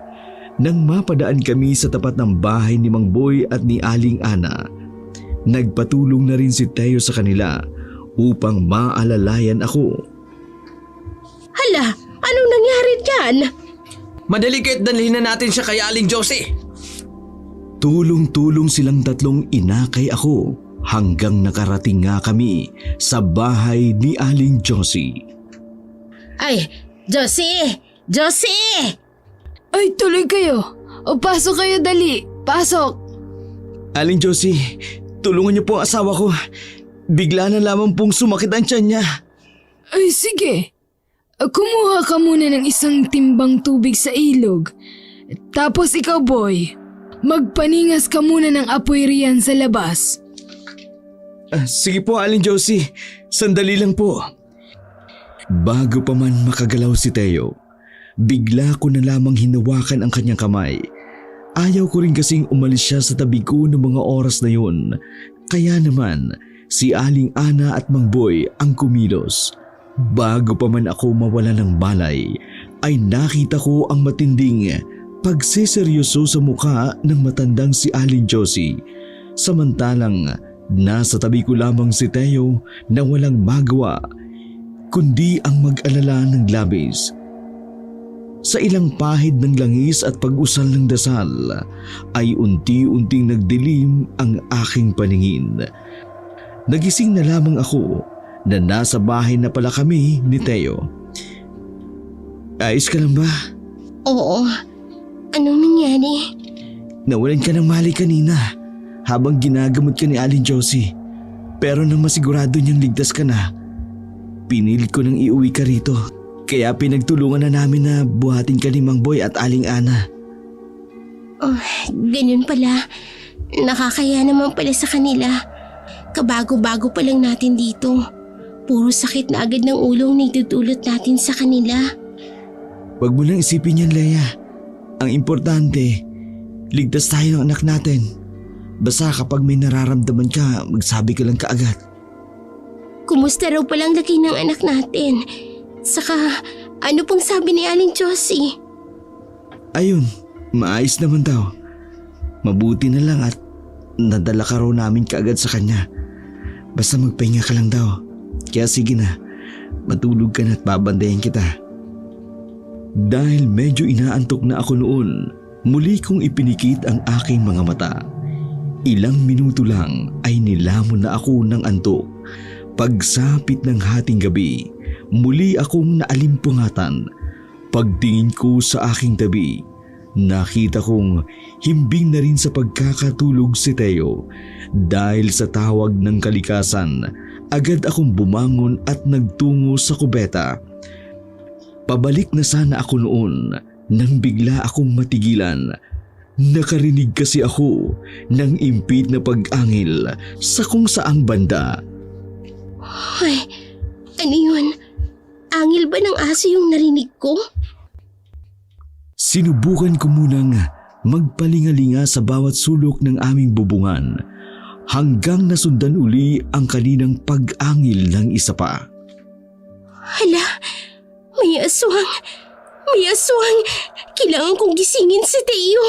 Nang mapadaan kami sa tapat ng bahay ni Mang Boy at ni Aling Ana, nagpatulong na rin si Teo sa kanila upang maalalayan ako. Hala, anong nangyari dyan? Madali ka't dalhin na natin siya kay Aling Josie. Tulong-tulong silang tatlong inakay ako hanggang nakarating nga kami sa bahay ni Aling Josie. Ay, Josie! Josie! Ay, tuloy kayo. O pasok kayo dali. Pasok. Aling Josie, tulungan niyo po ang asawa ko. Bigla na lamang pong sumakit ang tiyan niya. Ay, sige. Kumuha ka muna ng isang timbang tubig sa ilog. Tapos ikaw, boy, magpaningas ka muna ng apoy riyan sa labas. Sige po, Aling Josie. Sandali lang po. Bago pa man makagalaw si Teo, bigla ko na lamang hinawakan ang kanyang kamay. Ayaw ko rin kasing umalis siya sa tabi ko ng mga oras na yun. Kaya naman, si Aling Ana at Mang Boy ang kumilos. Bago pa man ako mawala ng balay, ay nakita ko ang matinding pagseseryoso sa mukha ng matandang si Aling Josie. Samantalang nasa tabi ko lamang si Teo na walang magawa kundi ang mag-alala ng labis. Sa ilang pahid ng langis at pag-usal ng dasal ay unti-unting nagdilim ang aking paningin. Nagising na lamang ako na nasa bahay na pala kami ni Teo. Ayos ka lang ba? Oo. Anong nangyari? Nawalan ka ng mali kanina habang ginagamot ka ni Aling Josie. Pero nang masigurado niyang ligtas ka na, pinilit ko nang iuwi ka rito. Kaya pinagtulungan na namin na buhatin ka ni Mang Boy at Aling Ana. Oh, ganun pala. Nakakaya naman pala sa kanila. Kabago-bago pa lang natin dito. Puro sakit na agad ng ulong na itutulot natin sa kanila. Huwag mo nang isipin yan, Leia. Ang importante, ligtas tayo ng anak natin. Basta kapag may nararamdaman ka, magsabi ka lang kaagad. Kumusta raw palang laki ng anak natin? Saka, ano pong sabi ni Aling Josie? Ayun, maayos naman daw. Mabuti na lang at nadala ka raw namin kaagad sa kanya. Basta magpahinga ka lang daw. Kaya sige na, matulog ka na at babandayan kita. Dahil medyo inaantok na ako noon, muli kong ipinikit ang aking mga mata. Ilang minuto lang ay nilamon na ako ng antok. Pagsapit ng hating gabi, muli akong naalimpungatan. Pagtingin ko sa aking tabi, nakita kong himbing na rin sa pagkakatulog si Teo. Dahil sa tawag ng kalikasan, agad akong bumangon at nagtungo sa kubeta. Pabalik na sana ako noon nang bigla akong matigilan. Nakarinig kasi ako ng impit na pag-angil sa kung saang banda. Ay, ano yun? Angil ba ng aso yung narinig ko? Sinubukan ko munang magpalingalinga sa bawat sulok ng aming bubungan hanggang nasundan uli ang kaninang pag-angil ng isa pa. Hala, may aswang! May aswang! Kailangan kong gisingin si Teo!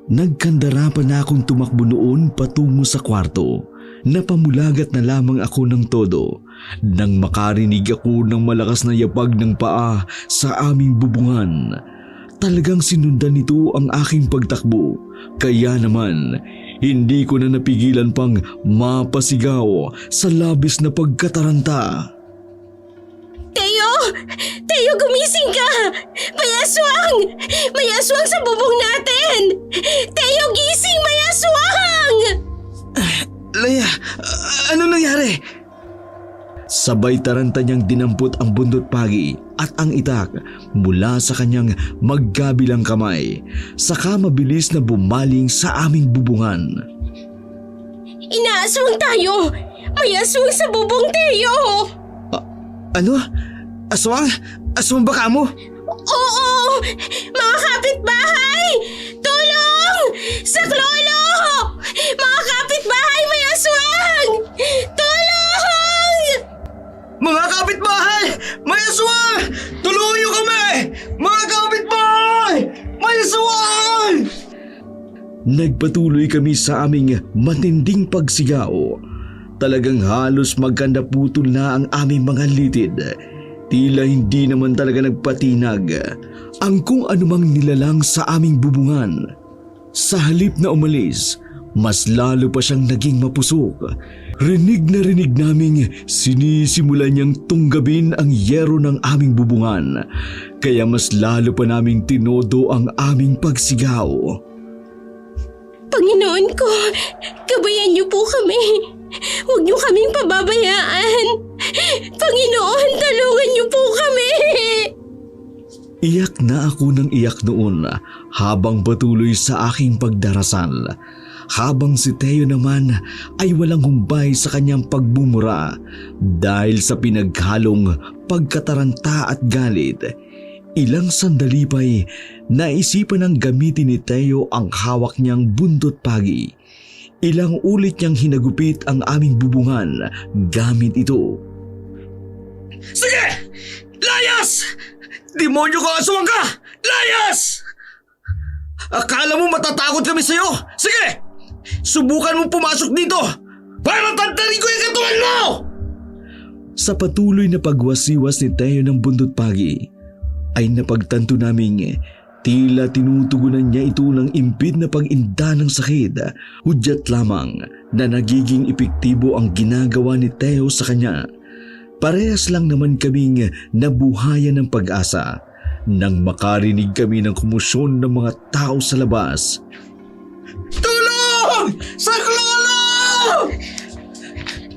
Nagkandara pa na akong tumakbo noon patungo sa kwarto. Napamulagat na lamang ako ng todo nang makarinig ako ng malakas na yapag ng paa sa aming bubungan. Talagang sinundan nito ang aking pagtakbo. Kaya naman, hindi ko na napigilan pang mapasigaw sa labis na pagkataranta. Teo! Teo, gumising ka! May aswang! May aswang sa bubong natin! Teo, gising! May aswang! Leia, ano nangyari? Sabay taranta niyang dinampot ang bundot pagi at ang itak mula sa kanyang magkabilang kamay, saka mabilis na bumaling sa aming bubungan. Inaaswang tayo! May aswang sa bubong, Teo! Ano? Aswang? Aswang ba kamo? Oo! Mga kapitbahay! Tulong! Saklolo! Mga kapitbahay, may aswang! Tulong! Mga kapitbahay! May aswang! Tulungan niyo kami! Mga kapitbahay! May aswang! Nagpatuloy kami sa aming matinding pagsigaw. Talagang halos magkandaputol na ang aming mga litid. Tila hindi naman talaga nagpatinag ang kung anumang nilalang sa aming bubungan. Sa halip na umalis, mas lalo pa siyang naging mapusok. Rinig na rinig naming sinisimulan niyang tunggabin ang yero ng aming bubungan. Kaya mas lalo pa naming tinodo ang aming pagsigaw. Panginoon ko, gabayan niyo po kami. Huwag niyo kaming pababayaan. Panginoon, tulungan niyo po kami. Iyak na ako ng iyak noon habang patuloy sa aking pagdarasal. Habang si Teo naman ay walang humbay sa kanyang pagmumura dahil sa pinaghalong pagkataranta at galit. Ilang sandali pa'y naisipan ng gamitin ni Teo ang hawak niyang bundot pagi. Ilang ulit niyang hinagupit ang aming bubungan gamit ito. Sige! Layas! Demonyo ka, aswang ka! Layas! Akala mo matatakot kami sa'yo? Sige! Subukan mo pumasok dito para tantarin ko yung katawan mo! Sa patuloy na pagwasiwas ni Teo ng bundot pagi, ay napagtanto naming tila tinutugunan niya ito ng impid na pag-inda ng sakit. Hudyat lamang na nagiging epektibo ang ginagawa ni Teo sa kanya. Parehas lang naman kaming nabuhayan ng pag-asa nang makarinig kami ng kumusyon ng mga tao sa labas. Tulong! Saklolo!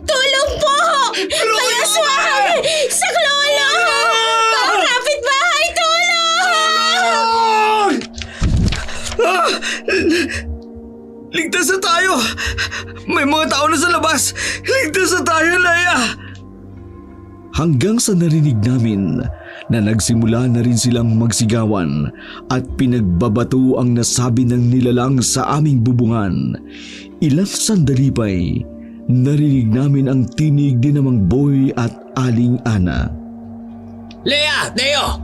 Tulong po! May aswang! Saklolo! Mga kapitbahay, tulong! Ligtas na tayo! May mga tao na sa labas! Ligtas na tayo, Leia! Hanggang sa narinig namin na nagsimula na rin silang magsigawan at pinagbabato ang nasabi ng nilalang sa aming bubungan. Ilang sandali pa'y narinig namin ang tinig din ng Boy at Aling Ana. Lea, Teo!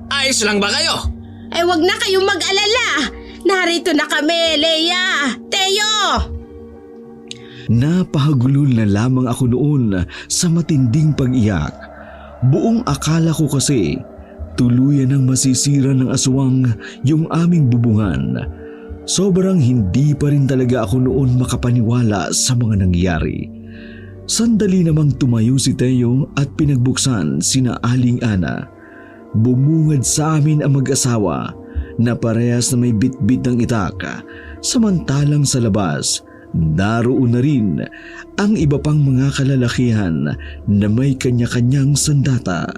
Ayos lang ba kayo? Wag na kayong mag-alala. Narito na kami, Leia, Teo! Napahagulol na lamang ako noon sa matinding pag-iyak. Buong akala ko kasi tuluyan ng masisira ng aswang yung aming bubungan. Sobrang hindi pa rin talaga ako noon makapaniwala sa mga nangyari. Sandali namang tumayo si Teo at pinagbuksan sina Aling Ana. Bumungad sa amin ang mag-asawa na parehas na may bitbit ng itak, samantalang sa labas daroon na rin ang iba pang mga kalalakihan na may kanya-kanyang sandata.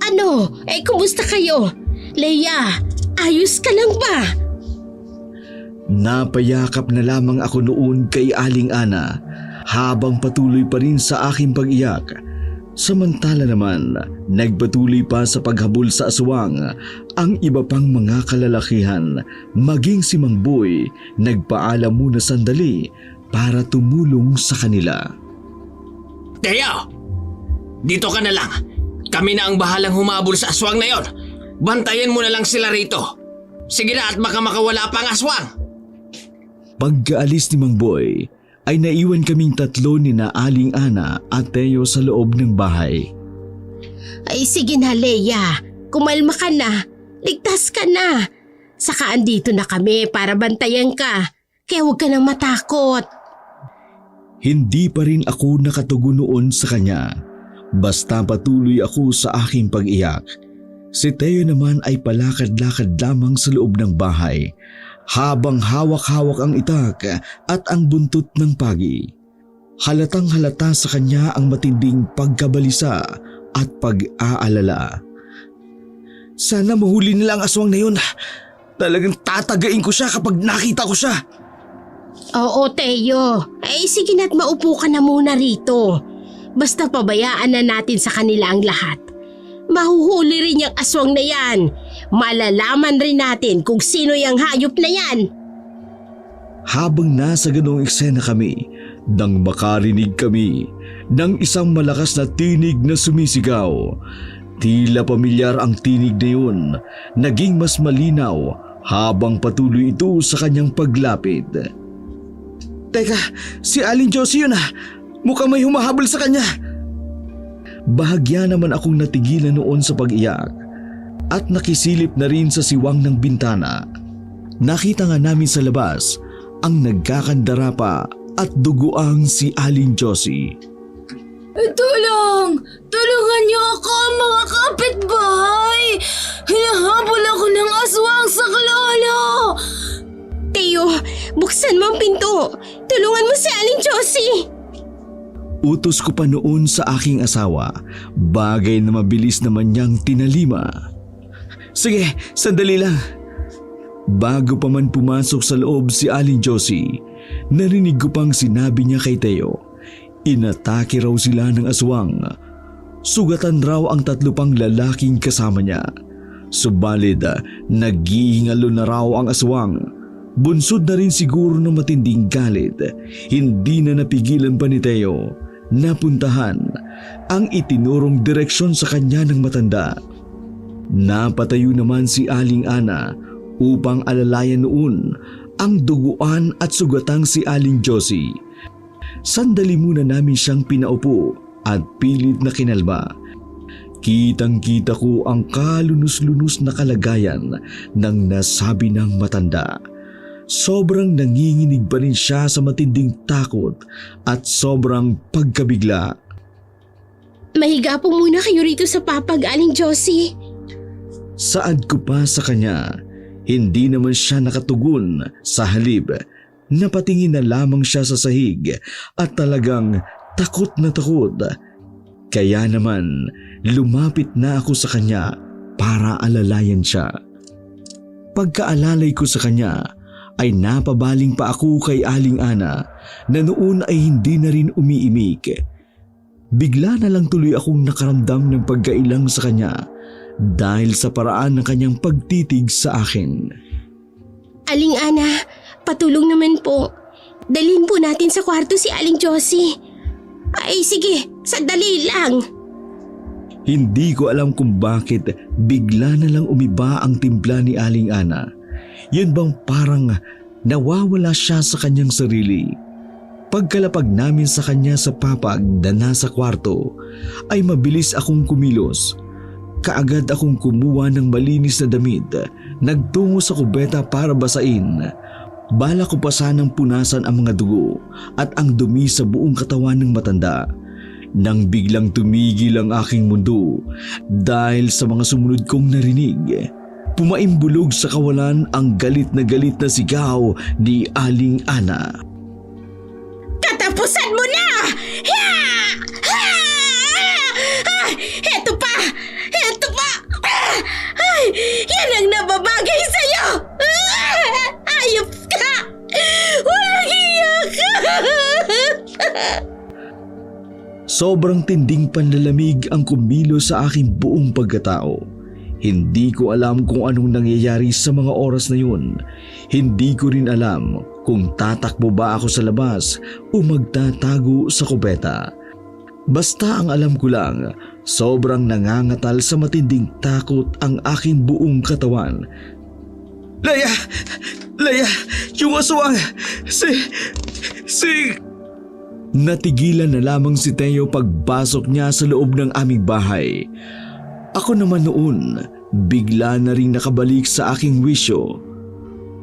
Ano? Kumusta kayo? Leia, ayos ka lang ba? Napayakap na lamang ako noon kay Aling Ana habang patuloy pa rin sa aking pag-iyak. Samantala naman, nagpatuloy pa sa paghabol sa aswang ang iba pang mga kalalakihan, maging si Mang Boy nagpaalam muna sandali para tumulong sa kanila. Teo! Dito ka na lang. Kami na ang bahalang humabol sa aswang na yon. Bantayan mo na lang sila rito. Sige na at baka makawala pang aswang. Pagkaalis ni Mang Boy, ay naiwan kaming tatlo ni na Aling Ana at Teo sa loob ng bahay. Sige na, Leia. Kumalma ka na. Ligtas ka na. Saka andito na kami para bantayan ka. Kaya huwag ka nang matakot. Hindi pa rin ako nakatugon noon sa kanya. Basta patuloy ako sa aking pag-iyak. Si Teo naman ay palakad-lakad lamang sa loob ng bahay habang hawak-hawak ang itak at ang buntot ng pagi. Halatang halata sa kanya ang matinding pagkabalisa at pag-aalala. Sana mahuli nila ang aswang na yun. Talagang tatagain ko siya kapag nakita ko siya. Oo, Teo. Ay sige na't maupo ka na muna rito. Basta pabayaan na natin sa kanila ang lahat. Mahuhuli rin yung aswang na yan. Malalaman rin natin kung sino yung hayop na yan. Habang nasa ganong eksena kami, nang makarinig kami ng isang malakas na tinig na sumisigaw. Tila pamilyar ang tinig na yun, naging mas malinaw habang patuloy ito sa kanyang paglapit. Teka, si Aling Josie yun ah. Mukhang may humahabol sa kanya. Bahagya naman akong natigilan noon sa pag-iyak at nakisilip na rin sa siwang ng bintana. Nakita nga namin sa labas ang nagkakandara pa at duguang si Aling Josie. Tulong! Tulungan niyo ako, mga kapitbahay! Hinahabol ako ng aswang sa klolo! Teo, buksan mo ang pinto. Tulungan mo si Aling Josie. Utos ko pa noon sa aking asawa, bagay na mabilis naman niyang tinalima. Sige, sandali lang. Bago pa man pumasok sa loob si Aling Josie, narinig ko pang sinabi niya kay Teo. Inatake raw sila ng aswang. Sugatan raw ang 3 pang lalaking kasama niya. Subalit, nag-iingalo na raw ang aswang. Bunsod na rin siguro ng matinding galit. Hindi na napigilan pa ni Teo napuntahan ang itinurong direksyon sa kanya ng matanda. Napatayo naman si Aling Ana upang alalayan noon ang duguan at sugatang si Aling Josie. Sandali muna namin siyang pinaupo at pilit na kinalma. Kitang-kita ko ang kalunos-lunos na kalagayan ng nasabi ng matanda. Sobrang nanginginig pa rin siya sa matinding takot at sobrang pagkabigla. Mahiga po muna kayo rito sa papag, Aling Josie. Saad ko pa sa kanya, hindi naman siya nakatugon. Sa halip, napatingin na lamang siya sa sahig at talagang takot na takot. Kaya naman, lumapit na ako sa kanya para alalayan siya. Pagkaalalay ko sa kanya, ay napabaling pa ako kay Aling Ana na noon ay hindi na rin umiimik. Bigla na lang tuloy akong nakaramdam ng pagkailang sa kanya dahil sa paraan ng kanyang pagtitig sa akin. Aling Ana, patulong naman po. Dalhin po natin sa kwarto si Aling Josie. Ay sige, sandali lang. Hindi ko alam kung bakit bigla na lang umiba ang timpla ni Aling Ana. Yun bang parang nawawala siya sa kanyang sarili. Pagkalapag namin sa kanya sa papag na nasa kwarto, ay mabilis akong kumilos. Kaagad akong kumuha ng malinis na damit, nagtungo sa kubeta para basain. Bala ko pa sanang punasan ang mga dugo at ang dumi sa buong katawan ng matanda. Nang biglang tumigil ang aking mundo dahil sa mga sumunod kong narinig. Pumaimbulog sa kawalan ang galit na sigaw ni Aling Ana. Katapusan mo na! Ha! Ha! Ah! Heto pa! Heto pa! Ah! Ay, yan ang nababagay sa'yo! Ah! Ayop ka! Walang iyak! Sobrang tinding panlalamig ang kumilo sa aking buong pagkatao. Hindi ko alam kung anong nangyayari sa mga oras na yun. Hindi ko rin alam kung tatakbo ba ako sa labas o magtatago sa kubeta. Basta ang alam ko lang, sobrang nangangatal sa matinding takot ang aking buong katawan. Laya! Laya! Yung aswang! Natigilan na lamang si Teo pagpasok niya sa loob ng aming bahay. Ako naman noon, bigla na ring nakabalik sa aking wisyo.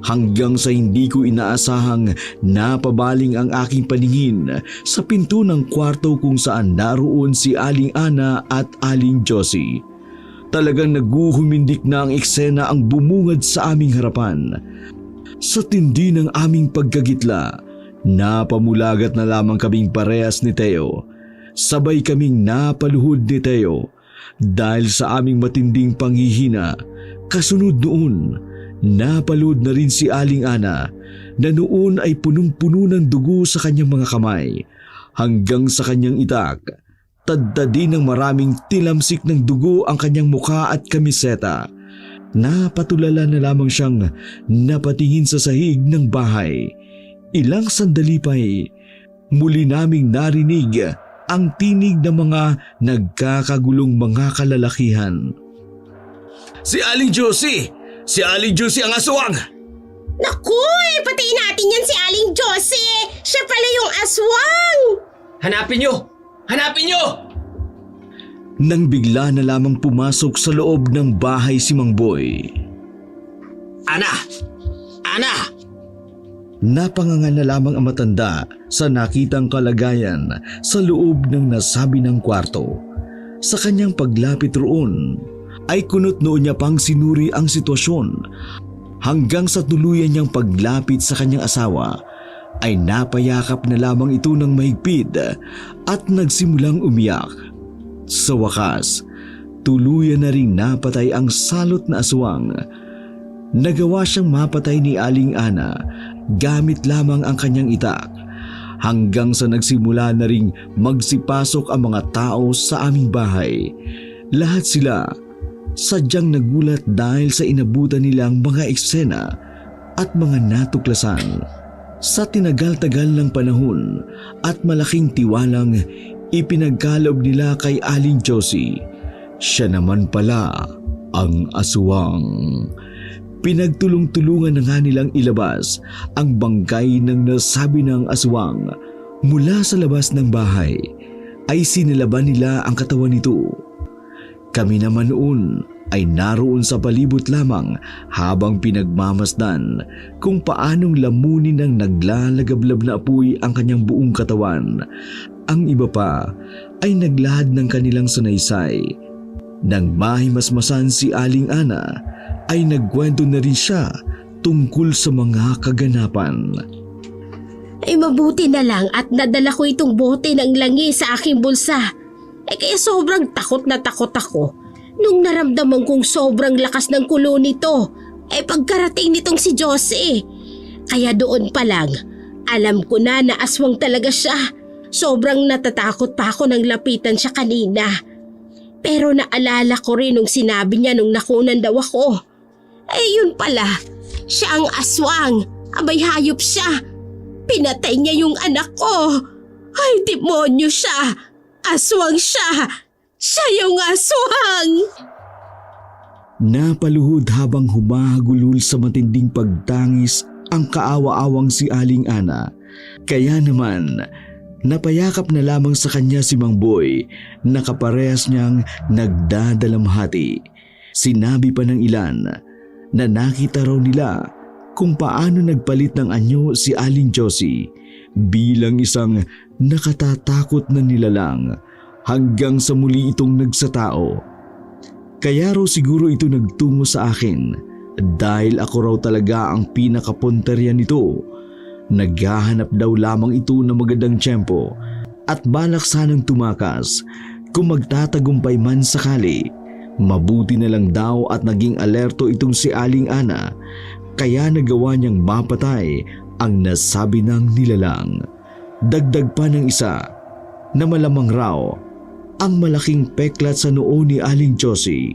hanggang sa hindi ko inaasahang napabaling ang aking paningin sa pinto ng kwarto kung saan naroon si Aling Ana at Aling Josie. Talagang naguhumindik na ang eksena ang bumungad sa aming harapan. Sa tindi ng aming pagkagitla, napamulagat na lamang kaming parehas ni Teo. Sabay kaming napaluhod ni Teo dahil sa aming matinding panghihina. Kasunod noon, napaluhod na rin si Aling Ana na noon ay punong-puno ng dugo sa kanyang mga kamay hanggang sa kanyang itak. Tadtadin ng maraming tilamsik ng dugo ang kanyang mukha at kamiseta. Napatulala na lamang siyang napatingin sa sahig ng bahay. Ilang sandali pa'y muli naming narinig ang tinig ng mga nagkakagulong mga kalalakihan. Si Aling Josie! Si Aling Josie ang aswang! Naku, patayin natin yan si Aling Josie! Siya pala yung aswang! Hanapin nyo! Hanapin nyo! Nang bigla na lamang pumasok sa loob ng bahay si Mang Boy. Ana! Ana! Napanganga na lamang ang matanda sa nakitang kalagayan sa loob ng nasabi ng kwarto. Sa kanyang paglapit roon, ay kunot noon niya pang sinuri ang sitwasyon hanggang sa tuluyan niyang paglapit sa kanyang asawa ay napayakap na lamang ito ng mahigpit at nagsimulang umiyak. Sa wakas, tuluyan na ring napatay ang salot na aswang. Nagawa siyang mapatay ni Aling Ana gamit lamang ang kanyang itak hanggang sa nagsimula na ring magsipasok ang mga tao sa aming bahay. Lahat sila sadyang nagulat dahil sa inabutan nilang mga eksena at mga natuklasan. Sa tinagal-tagal ng panahon at malaking tiwalang ipinagkaloob nila kay Aling Josie, siya naman pala ang aswang. Pinagtulong-tulungan na nga nilang ilabas ang bangkay ng nasabi ng aswang. Mula sa labas ng bahay ay sinilaban nila ang katawan nito. Kami naman noon ay naroon sa palibot lamang habang pinagmamasdan kung paanong lamunin ng naglalagablab na apoy ang kanyang buong katawan. Ang iba pa ay naglahad ng kanilang sanaysay. Nang mahimasmasan si Aling Ana ay nagkwento na rin siya tungkol sa mga kaganapan. Ay mabuti na lang at nadala ko itong bote ng langi sa aking bulsa. Kaya sobrang takot na takot ako nung naramdaman kong sobrang lakas ng kulo nito pagkarating nitong si Josie. Kaya doon pa lang, alam ko na aswang talaga siya. Sobrang natatakot pa ako nang lapitan siya kanina. Pero naalala ko rin nung sinabi niya nung nakunan daw ako. Yun pala, siya ang aswang. Abay hayop siya. Pinatay niya yung anak ko. Ay, demonyo siya. Aswang siya. Siya yung aswang. Napaluhod habang humahagulul sa matinding pagtangis ang kaawa-awang si Aling Ana. Kaya naman, napayakap na lamang sa kanya si Mang Boy na kaparehas niyang nagdadalamhati. Sinabi pa ng ilan na nakita raw nila kung paano nagpalit ng anyo si Aling Josie bilang isang nakatatakot na nilalang hanggang sa muli itong nagsatao. Kaya raw siguro ito nagtungo sa akin dahil ako raw talaga ang pinakapunterya nito. Naghahanap daw lamang ito ng magandang tiyempo at balak sanang tumakas kung magtatagumpay man sakali. Mabuti na lang daw at naging alerto itong si Aling Ana kaya nagawa niyang mapatay ang nasabi ng nilalang. Dagdag pa ng isa na malamang raw ang malaking peklat sa noo ni Aling Josie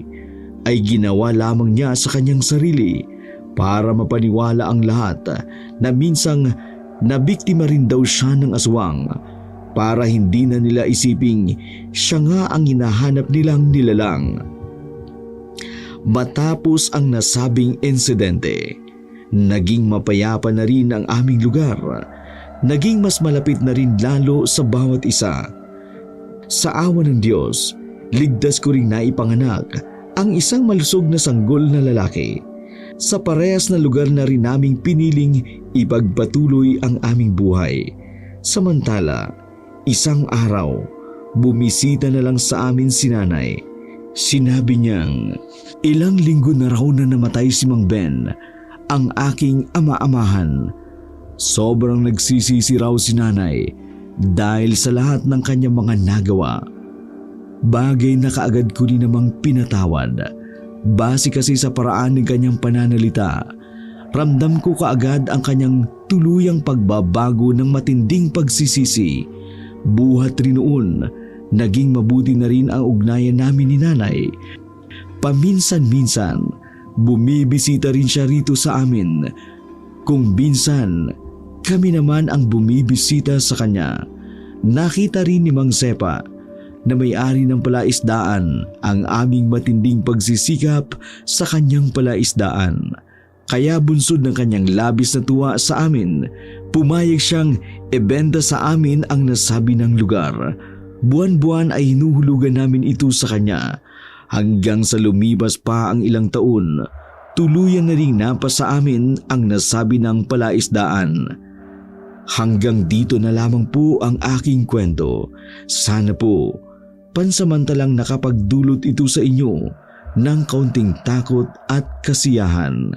ay ginawa lamang niya sa kanyang sarili para mapaniwala ang lahat na minsang nabiktima rin daw siya ng aswang para hindi na nila isiping siya nga ang hinahanap nilang nilalang. Matapos ang nasabing insidente, naging mapayapa na rin ang aming lugar. Naging mas malapit na rin lalo sa bawat isa. Sa awa ng Diyos, ligtas ko ring naipanganak ang isang malusog na sanggol na lalaki. sa parehas na lugar na rin naming piniling ipagpatuloy ang aming buhay. Samantala, isang araw, bumisita na lang sa amin si nanay. Sinabi niyang ilang linggo na raw na namatay si Mang Ben, ang aking ama-amahan. Sobrang nagsisisi raw si nanay dahil sa lahat ng kanyang mga nagawa. Bagay na kaagad ko rin namang pinatawad. Base kasi sa paraan ng kanyang pananalita, ramdam ko kaagad ang kanyang tuluyang pagbabago ng matinding pagsisisi. Buhat rin noon, naging mabuti na rin ang ugnayan namin ni nanay. Paminsan-minsan, bumibisita rin siya rito sa amin. Kung minsan, kami naman ang bumibisita sa kanya. Nakita rin ni Mang Sepa na may-ari ng palaisdaan ang aming matinding pagsisikap sa kanyang palaisdaan. Kaya bunsod ng kanyang labis na tuwa sa amin, pumayag siyang ibenta sa amin ang nasabi ng lugar. Buwan-buwan ay hinuhulugan namin ito sa kanya hanggang sa lumipas pa ang ilang taon. Tuluyan na ring napasa amin ang nasabi ng palaisdaan. Hanggang dito na lamang po ang aking kwento. Sana po pansamantalang nakapagdulot ito sa inyo ng kaunting takot at kasiyahan.